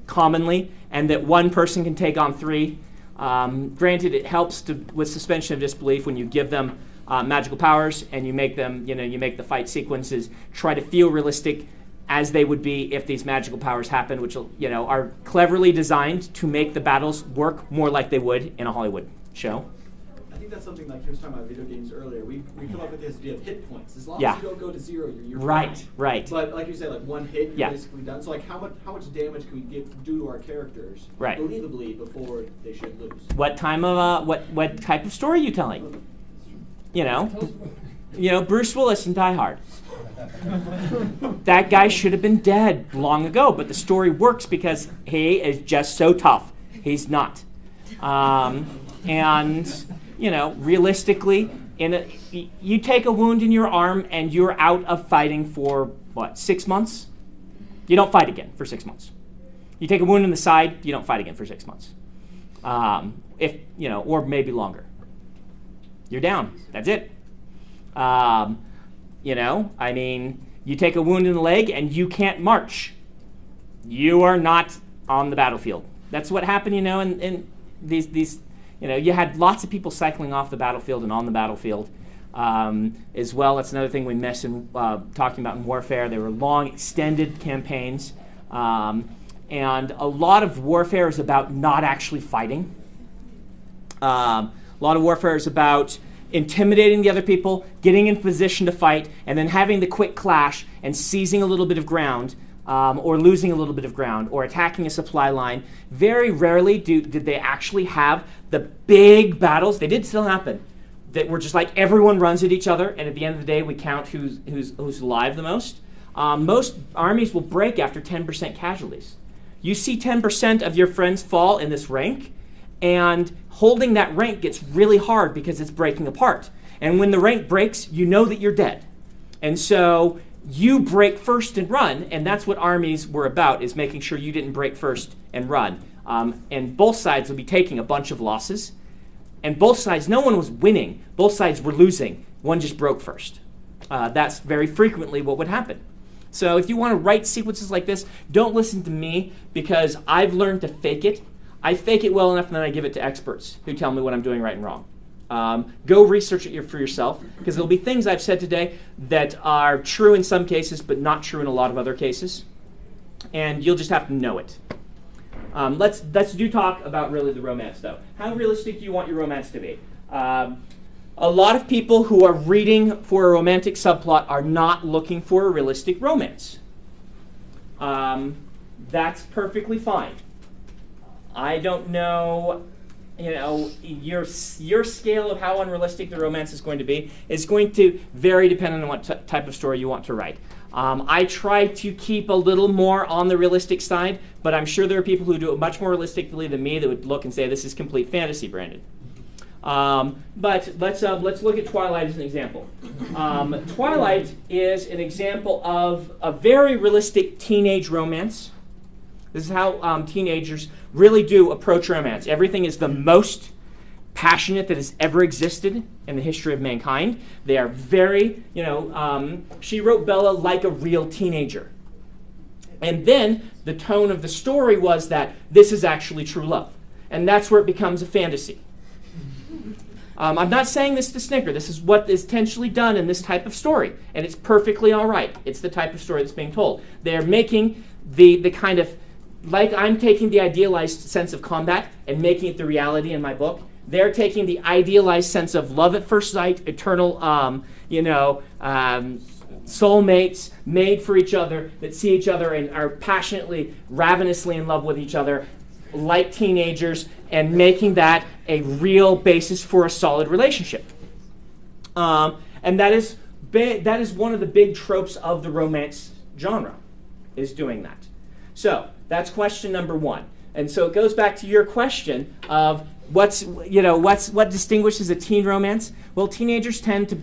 commonly, and that one person can take on three. Granted, it helps with suspension of disbelief when you give them magical powers and you make them, you make the fight sequences try to feel realistic as they would be if these magical powers happen, which are cleverly designed to make the battles work more like they would in a Hollywood show. I think that's something like he was talking about video games earlier. We come up with this idea of hit points. As long Yeah. as you don't go to zero, you're Right, fine. right. But like you said, like one hit, you're Yeah. basically done. So like how much damage can we do to our characters Right. believably before they should lose? What type of story are you telling? Bruce Willis in Die Hard. That guy should have been dead long ago, but the story works because he is just so tough. He's not. Realistically, you take a wound in your arm and you're out of fighting for, 6 months? You don't fight again for 6 months. You take a wound in the side, you don't fight again for 6 months. Or maybe longer. You're down. That's it. You take a wound in the leg and you can't march. You are not on the battlefield. That's what happened, in these you had lots of people cycling off the battlefield and on the battlefield as well. That's another thing we miss in talking about in warfare. They were long, extended campaigns. And a lot of warfare is about not actually fighting. A lot of warfare is about intimidating the other people, getting in position to fight, and then having the quick clash and seizing a little bit of ground, or losing a little bit of ground, or attacking a supply line. Very rarely did they actually have the big battles. They did still happen, that were just like everyone runs at each other, and at the end of the day we count who's alive the most. Most armies will break after 10% casualties. You see 10% of your friends fall in this rank, and holding that rank gets really hard because it's breaking apart. And when the rank breaks, you know that you're dead. And so you break first and run, and that's what armies were about, is making sure you didn't break first and run. And both sides will be taking a bunch of losses. And both sides, no one was winning. Both sides were losing. One just broke first. That's very frequently what would happen. So if you want to write sequences like this, don't listen to me, because I've learned to fake it. I fake it well enough, and then I give it to experts who tell me what I'm doing right and wrong. Go research it for yourself, because there'll be things I've said today that are true in some cases, but not true in a lot of other cases. And you'll just have to know it. Let's do talk about really the romance, though. How realistic do you want your romance to be? A lot of people who are reading for a romantic subplot are not looking for a realistic romance. That's perfectly fine. I don't know your scale of how unrealistic the romance is going to be is going to vary depending on what type of story you want to write. I try to keep a little more on the realistic side, but I'm sure there are people who do it much more realistically than me that would look and say, this is complete fantasy, Brandon. But let's look at Twilight as an example. Twilight is an example of a very realistic teenage romance. This is how teenagers really do approach romance. Everything is the most passionate that has ever existed in the history of mankind. They are very, she wrote Bella like a real teenager. And then the tone of the story was that this is actually true love. And that's where it becomes a fantasy. I'm not saying this to snicker. This is what is intentionally done in this type of story. And it's perfectly all right. It's the type of story that's being told. They're making the kind of, like I'm taking the idealized sense of combat and making it the reality in my book. They're taking the idealized sense of love at first sight, eternal, soulmates made for each other that see each other and are passionately, ravenously in love with each other, like teenagers, and making that a real basis for a solid relationship. And that is one of the big tropes of the romance genre, is doing that. So that's question number one. And so it goes back to your question of what distinguishes a teen romance? Well, teenagers tend to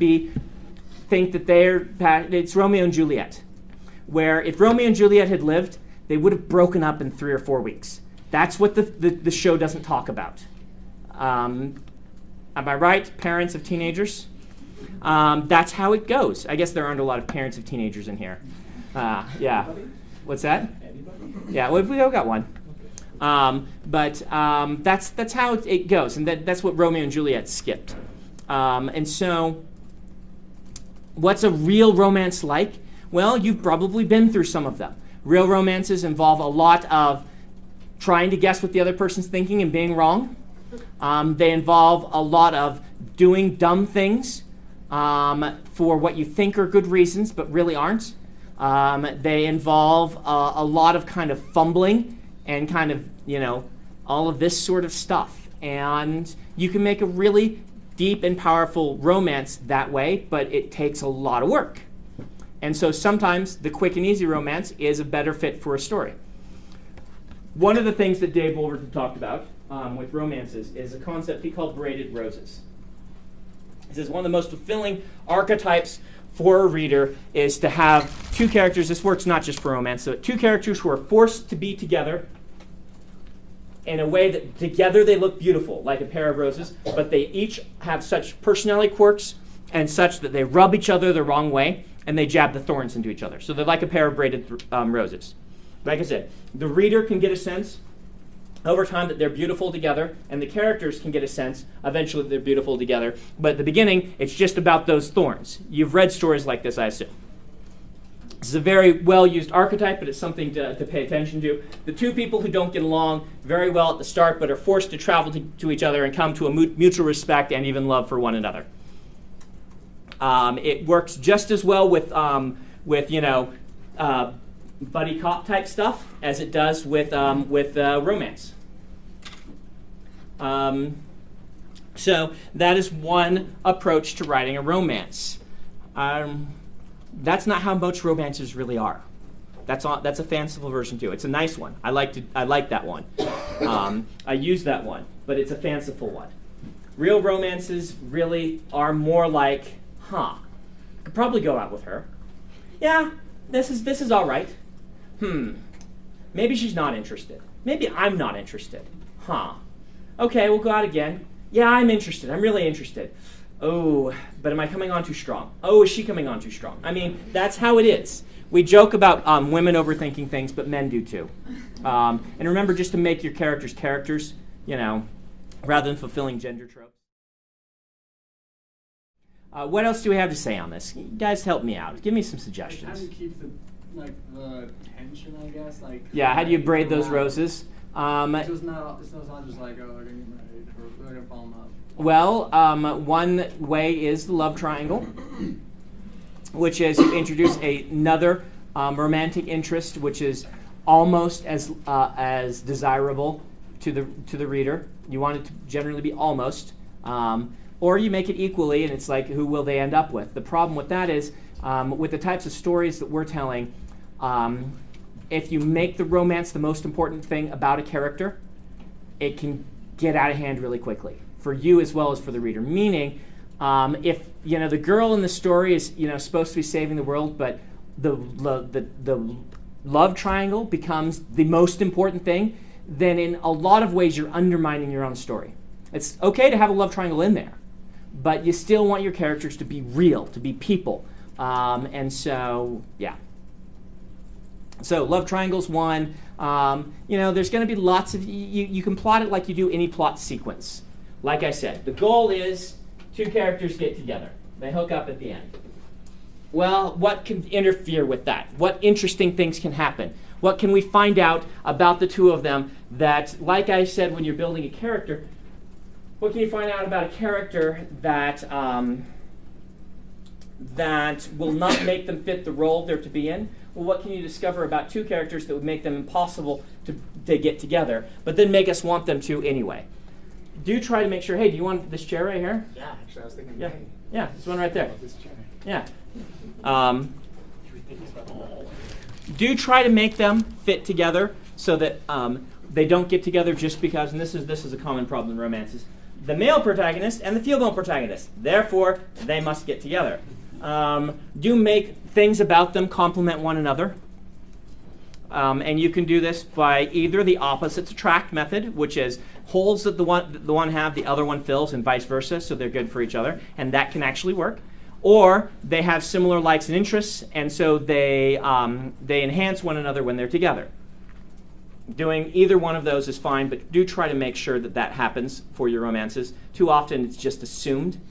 think that it's Romeo and Juliet, where if Romeo and Juliet had lived, they would have broken up in 3 or 4 weeks. That's what the show doesn't talk about. Am I right, parents of teenagers? That's how it goes. I guess there aren't a lot of parents of teenagers in here. Yeah. What's that? Yeah, we all got one. But that's how it goes, and that's what Romeo and Juliet skipped. And so, what's a real romance like? Well, you've probably been through some of them. Real romances involve a lot of trying to guess what the other person's thinking and being wrong. They involve a lot of doing dumb things for what you think are good reasons, but really aren't. They involve a lot of kind of fumbling and kind of, all of this sort of stuff. And you can make a really deep and powerful romance that way, but it takes a lot of work. And so sometimes the quick and easy romance is a better fit for a story. One of the things that Dave Wolverton talked about with romances is a concept he called braided roses. He says one of the most fulfilling archetypes for a reader is to have two characters. This works not just for romance, so two characters who are forced to be together in a way that together they look beautiful, like a pair of roses, but they each have such personality quirks and such that they rub each other the wrong way and they jab the thorns into each other. So they're like a pair of braided roses. Like I said, the reader can get a sense over time that they're beautiful together, and the characters can get a sense eventually that they're beautiful together. But at the beginning, it's just about those thorns. You've read stories like this, I assume. This is a very well-used archetype, but it's something to pay attention to. The two people who don't get along very well at the start, but are forced to travel to each other and come to a mutual respect and even love for one another. It works just as well with buddy cop type stuff as it does with romance. So that is one approach to writing a romance. That's not how most romances really are. That's a fanciful version too. It's a nice one. I like that one. I use that one, but it's a fanciful one. Real romances really are more like, I could probably go out with her. Yeah, this is all right. Maybe she's not interested. Maybe I'm not interested. Okay, we'll go out again. Yeah, I'm interested. I'm really interested. Oh, but am I coming on too strong? Oh, is she coming on too strong? I mean, that's how it is. We joke about women overthinking things, but men do too. And remember just to make your characters, rather than fulfilling gender tropes. What else do we have to say on this? You guys help me out. Give me some suggestions. How do you keep the tension, I guess? How do you braid those roses? It's not just like, oh, they're going to get married, or they're going to fall in love. Well, one way is the love triangle, which is you introduce another romantic interest, which is almost as desirable to the reader. You want it to generally be almost. Or you make it equally, and it's like, who will they end up with? The problem with that is, with the types of stories that we're telling, if you make the romance the most important thing about a character, it can get out of hand really quickly, for you as well as for the reader. Meaning, if the girl in the story is supposed to be saving the world, but the love triangle becomes the most important thing, then in a lot of ways you're undermining your own story. It's okay to have a love triangle in there, but you still want your characters to be real, to be people. And so, yeah. So love triangle's one. There's going to be lots of, you can plot it like you do any plot sequence. Like I said, the goal is two characters get together. They hook up at the end. Well, what can interfere with that? What interesting things can happen? What can we find out about the two of them that, like I said, when you're building a character, what can you find out about a character that that will not make them fit the role they're to be in? Well, what can you discover about two characters that would make them impossible to get together, but then make us want them to anyway? Do try to make sure, hey, do you want this chair right here? Yeah, actually, I was thinking, yeah. hey. Yeah, this one right there. This chair. Yeah. Do try to make them fit together so that they don't get together just because, and this is a common problem in romances, the male protagonist and the female protagonist, therefore they must get together. Do make things about them complement one another. And you can do this by either the opposites attract method, which is holes that the one have, the other one fills, and vice versa, so they're good for each other, and that can actually work. Or they have similar likes and interests, and so they enhance one another when they're together. Doing either one of those is fine, but do try to make sure that that happens for your romances. Too often it's just assumed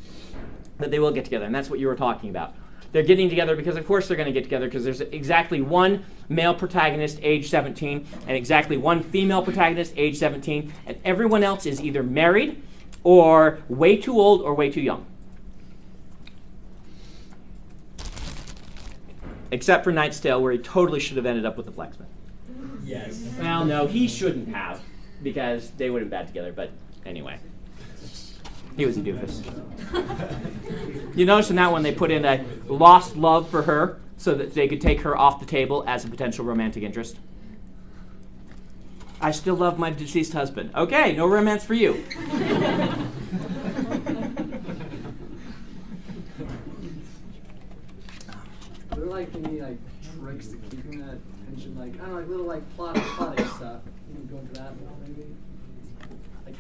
that they will get together, and that's what you were talking about. They're getting together because, of course, they're going to get together because there's exactly one male protagonist, age 17, and exactly one female protagonist, age 17, and everyone else is either married or way too old or way too young. Except for Knight's Tale, where he totally should have ended up with the Flexman. Yes. Well, no, he shouldn't have, because they would have been bad together, but anyway. He was a doofus. You notice in that one they put in a lost love for her so that they could take her off the table as a potential romantic interest. I still love my deceased husband. Okay, no romance for you. Are there any tricks to keeping that tension, I don't know, little plotting stuff? You can go into that more maybe.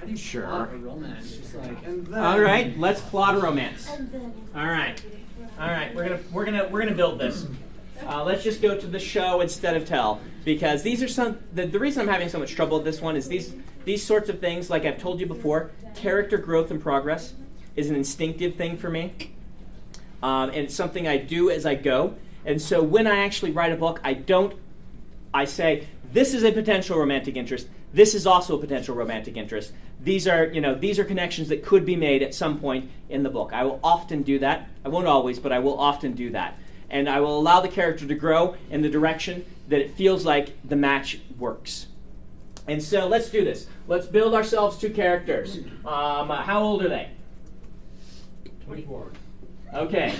How do you plot a romance? Just and then. All right, let's plot a romance. All right, we're gonna build this. Let's just go to the show instead of tell, because these are the reason I'm having so much trouble with this one is these sorts of things, like I've told you before, character growth and progress is an instinctive thing for me, and it's something I do as I go. And so when I actually write a book, I say, this is a potential romantic interest. This is also a potential romantic interest. These are connections that could be made at some point in the book. I will often do that. I won't always, but I will often do that. And I will allow the character to grow in the direction that it feels like the match works. And so let's do this. Let's build ourselves two characters. How old are they? 24. Okay.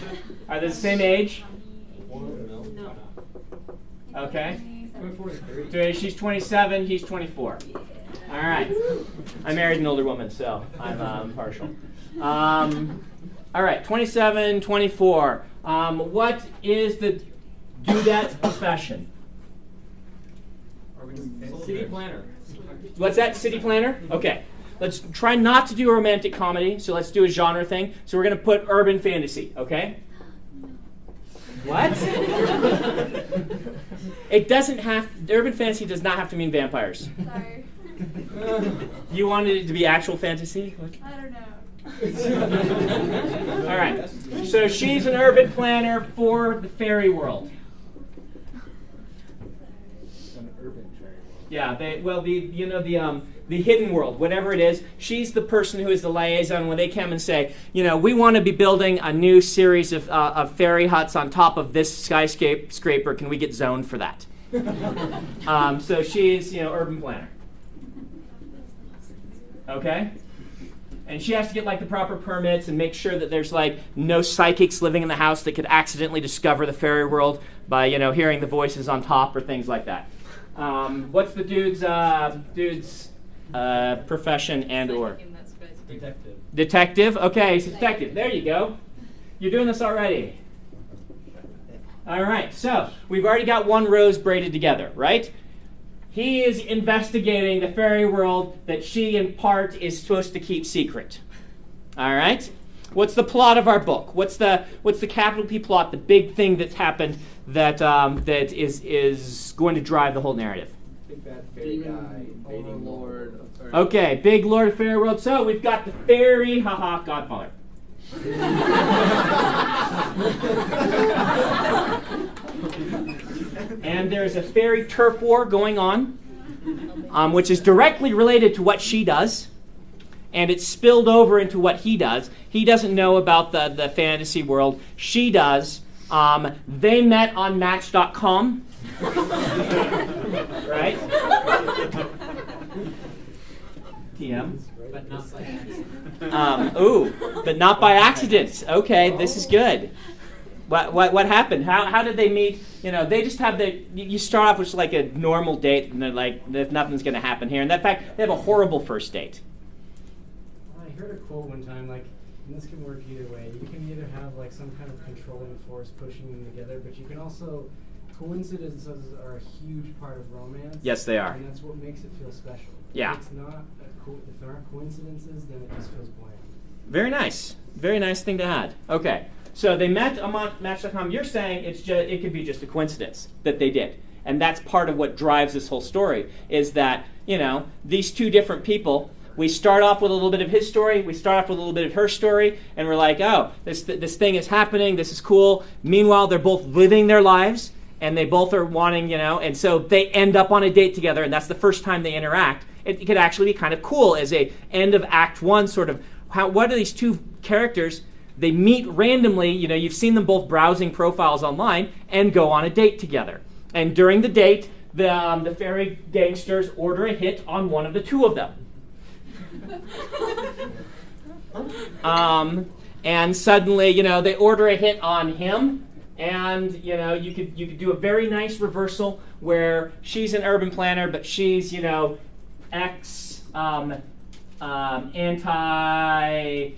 Are they the same age? No. Okay. 24 and 30. So she's 27, he's 24. All right. I married an older woman, so I'm partial. All right, 27, 24. What is the dudette's profession? City planner. What's that? City planner? Okay. Let's try not to do a romantic comedy, so let's do a genre thing. So we're going to put urban fantasy, okay? What? It doesn't have, urban fantasy does not have to mean vampires. Sorry. You wanted it to be actual fantasy? I don't know. All right. So she's an urban planner for the fairy world. An urban fairy world. Yeah, the hidden world, whatever it is. She's the person who is the liaison when they come and say, we want to be building a new series of fairy huts on top of this skyscraper. Can we get zoned for that? So she's, urban planner. Okay? And she has to get like the proper permits and make sure that there's like no psychics living in the house that could accidentally discover the fairy world by, hearing the voices on top or things like that. What's the dude's profession and or? Detective. Detective? Okay, he's a detective. There you go. You're doing this already. All right, so we've already got one rose braided together, right? He is investigating the fairy world that she, in part, is supposed to keep secret. All right? What's the plot of our book? What's the capital P plot, the big thing that's happened that is going to drive the whole narrative? Big bad fairy guy invading Lord of Fairy. Okay, big Lord of Fairy World. So we've got the fairy, godfather. And there's a fairy turf war going on, which is directly related to what she does, and it's spilled over into what he does. He doesn't know about the fantasy world. She does. They met on Match.com. Right? TM. But not by accident. But not by accident. Okay, this is good. What happened? How did they meet? They just have you start off with like a normal date, and they're like, nothing's going to happen here. And in fact, they have a horrible first date. I heard a quote one time, like, and this can work either way. You can either have like some kind of controlling force pushing them together, but you can also, coincidences are a huge part of romance. Yes, they are. And that's what makes it feel special. Yeah. If it's not if there aren't coincidences, then it just feels bland. Very nice. Very nice thing to add. Okay. So they met on Match.com. You're saying it could be just a coincidence that they did. And that's part of what drives this whole story, is that, these two different people, we start off with a little bit of his story, we start off with a little bit of her story, and we're like, oh, this thing is happening, this is cool. Meanwhile, they're both living their lives, and they both are wanting, and so they end up on a date together, and that's the first time they interact. It could actually be kind of cool as a end of Act 1 sort of, what are these two characters? They meet randomly, you've seen them both browsing profiles online, and go on a date together. And during the date, the fairy gangsters order a hit on one of the two of them. And suddenly, they order a hit on him, and you could do a very nice reversal where she's an urban planner, but she's ex anti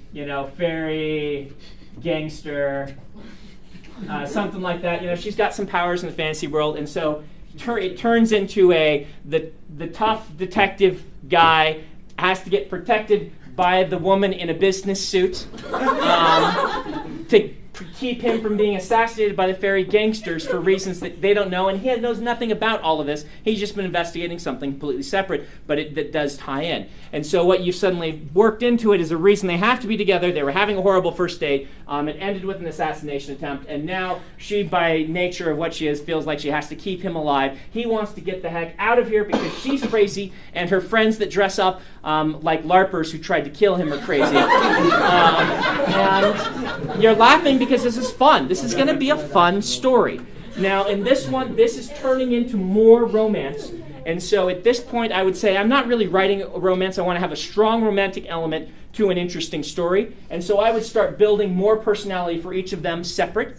fairy gangster, something like that. She's got some powers in the fantasy world, and so it turns into the tough detective guy has to get protected by the woman in a business suit to keep him from being assassinated by the fairy gangsters for reasons that they don't know, and he knows nothing about all of this. He's just been investigating something completely separate, but that does tie in. And so what you suddenly worked into it is a reason they have to be together. They were having a horrible first date. It ended with an assassination attempt, and now she, by nature of what she is, feels like she has to keep him alive. He wants to get the heck out of here because she's crazy, and her friends that dress up like LARPers who tried to kill him are crazy. And you're laughing because this is fun. This is going to be a fun story. Now, in this one, this is turning into more romance. And so at this point, I would say I'm not really writing a romance. I want to have a strong romantic element to an interesting story. And so I would start building more personality for each of them separate.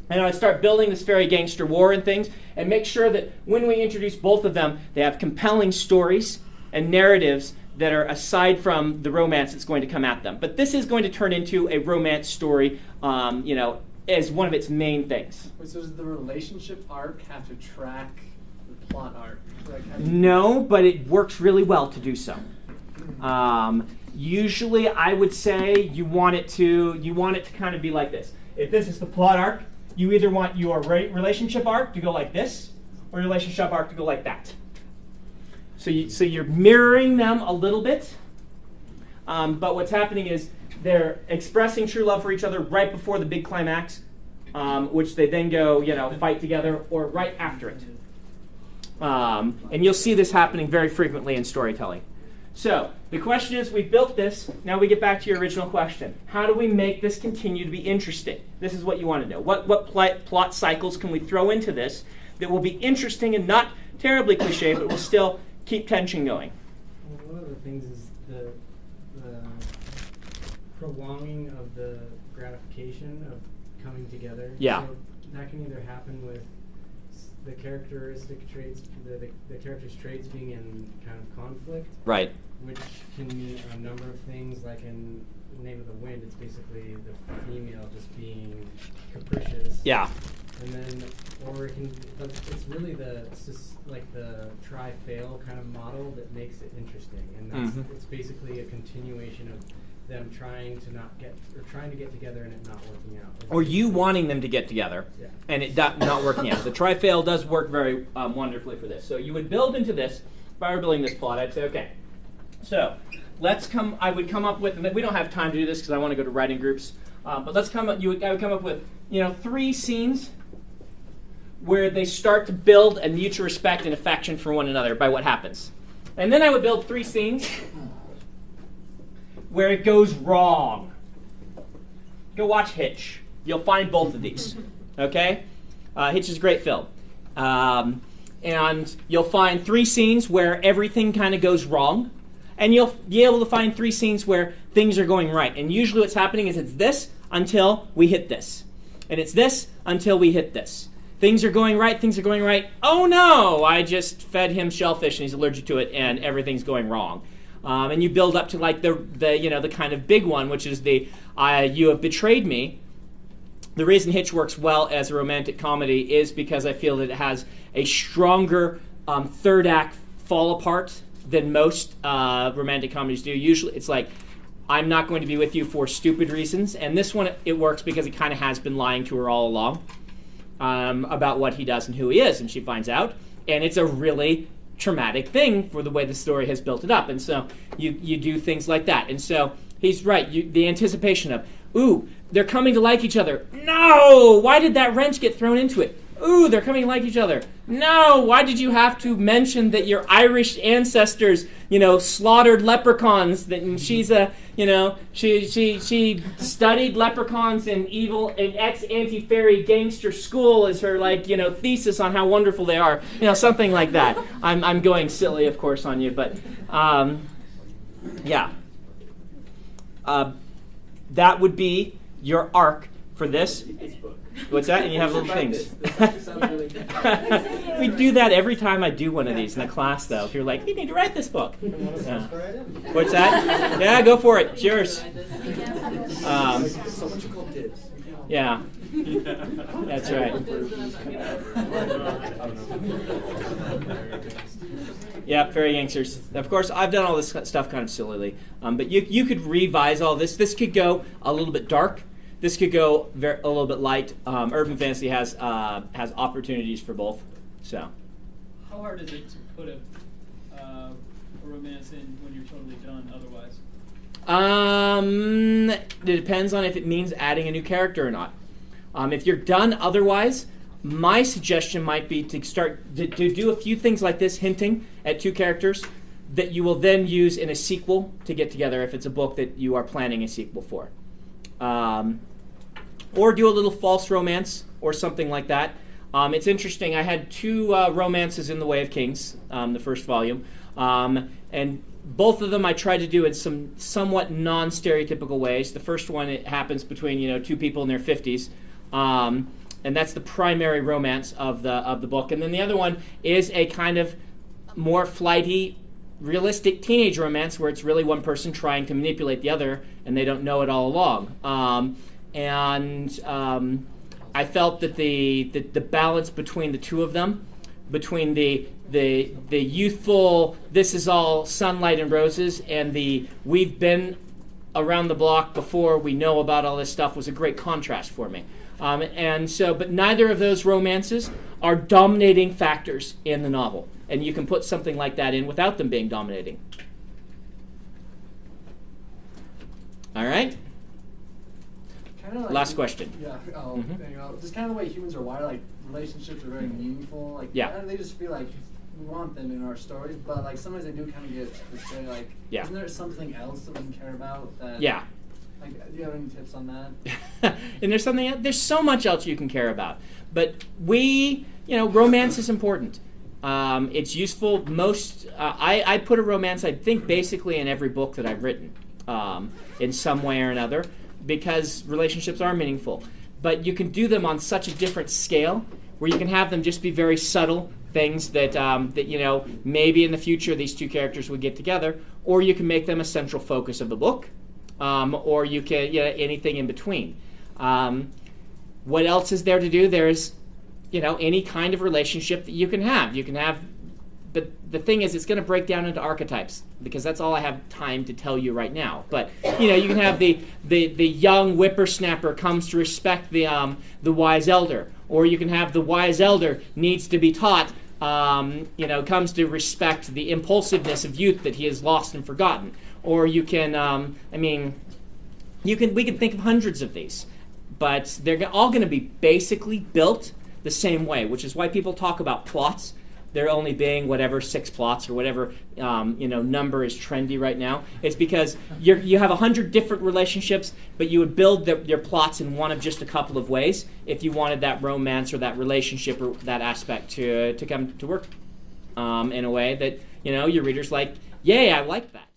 And I would start building this fairy gangster war and things, and make sure that when we introduce both of them, they have compelling stories and narratives that are aside from the romance that's going to come at them. But this is going to turn into a romance story, as one of its main things. So does the relationship arc have to track the plot arc? No, but it works really well to do so. Usually, I would say you want it to kind of be like this. If this is the plot arc, you either want your relationship arc to go like this, or your relationship arc to go like that. So you're mirroring them a little bit, but what's happening is they're expressing true love for each other right before the big climax, which they then go, fight together, or right after it. And you'll see this happening very frequently in storytelling. So the question is, we built this. Now we get back to your original question. How do we make this continue to be interesting? This is what you want to know. What plot cycles can we throw into this that will be interesting and not terribly cliche, but will still keep tension going? Well, one of the things is the prolonging of the gratification of coming together. Yeah. So that can either happen with the characteristic traits, the character's traits being in kind of conflict. Right. Which can mean a number of things, like in The Name of the Wind, it's basically the female just being capricious. Yeah. And then, or it can, but it's really the try-fail kind of model that makes it interesting. And that's, it's basically a continuation of them trying to get together and it not working out. Or you wanting them to get together, and it not working out. The try-fail does work very wonderfully for this. So you would build into this, if I were building this plot, I'd say, okay, so I would come up with, and we don't have time to do this because I want to go to writing groups, but I would come up with, 3 scenes where they start to build a mutual respect and affection for one another by what happens. And then I would build 3 scenes where it goes wrong. Go watch Hitch. You'll find both of these. Okay? Hitch is a great film. And you'll find 3 scenes where everything kind of goes wrong. And you'll be able to find 3 scenes where things are going right. And usually what's happening is it's this until we hit this. And it's this until we hit this. Things are going right, things are going right. Oh no, I just fed him shellfish and he's allergic to it and everything's going wrong. And you build up to like the kind of big one, which is the you have betrayed me. The reason Hitch works well as a romantic comedy is because I feel that it has a stronger third act fall apart than most romantic comedies do. Usually it's like, I'm not going to be with you for stupid reasons. And this one, it works because he kind of has been lying to her all along about what he does and who he is. And she finds out. And it's a really traumatic thing for the way the story has built it up. And so you do things like that. And so he's right. The anticipation of, ooh, they're coming to like each other. No! Why did that wrench get thrown into it? Ooh, they're coming to like each other. No! Why did you have to mention that your Irish ancestors, slaughtered leprechauns? And she's she studied leprechauns in ex-anti-fairy gangster school as her thesis on how wonderful they are. Something like that. I'm going silly, of course, on you, but yeah. That would be your arc for this. What's that? And you have little things. We do that every time I do one of these in the class, though. If you're like, you need to write this book. Yeah. What's that? Yeah, go for it. It's yours. Yeah. That's right. Yeah, fairy gangsters. Of course, I've done all this stuff kind of sillily. But you could revise all this. This could go a little bit dark. This could go a little bit light. Urban fantasy has opportunities for both. So, how hard is it to put a romance in when you're totally done otherwise? It depends on if it means adding a new character or not. If you're done otherwise, my suggestion might be to start to do a few things like this, hinting at 2 characters that you will then use in a sequel to get together if it's a book that you are planning a sequel for. Or do a little false romance or something like that. It's interesting. I had 2 romances in The Way of Kings, the first volume, and both of them I tried to do in some somewhat non-stereotypical ways. The first one, it happens between 2 people in their 50s, and that's the primary romance of the book. And then the other one is a kind of more flighty, realistic teenage romance where it's really one person trying to manipulate the other, and they don't know it all along. I felt that the balance between the 2 of them, between the youthful, this is all sunlight and roses, and the we've been around the block before, we know about all this stuff, was a great contrast for me. But neither of those romances are dominating factors in the novel, and you can put something like that in without them being dominating. All right. Last question. Yeah. Just kind of the way humans are wired. Like relationships are very meaningful. Like they just feel like we want them in our stories, but like sometimes they do kind of get frustrated. Like, isn't there something else that we can care about? That, Like, do you have any tips on that? And there's something. There's so much else you can care about, but romance is important. It's useful. I put a romance, I think, basically in every book that I've written, in some way or another, because relationships are meaningful. But you can do them on such a different scale, where you can have them just be very subtle things that maybe in the future these two characters would get together, or you can make them a central focus of the book, or you can anything in between. What else is there to do? There's any kind of relationship that you can have. But the thing is, it's going to break down into archetypes, because that's all I have time to tell you right now. But you can have the young whippersnapper comes to respect the wise elder, or you can have the wise elder needs to be taught, comes to respect the impulsiveness of youth that he has lost and forgotten. Or you can, we can think of hundreds of these, but they're all going to be basically built the same way, which is why people talk about plots. There only being whatever 6 plots or whatever number is trendy right now. It's because you have 100 different relationships, but you would build your plots in one of just a couple of ways if you wanted that romance or that relationship or that aspect to come to work in a way that your readers like. Yay, I like that.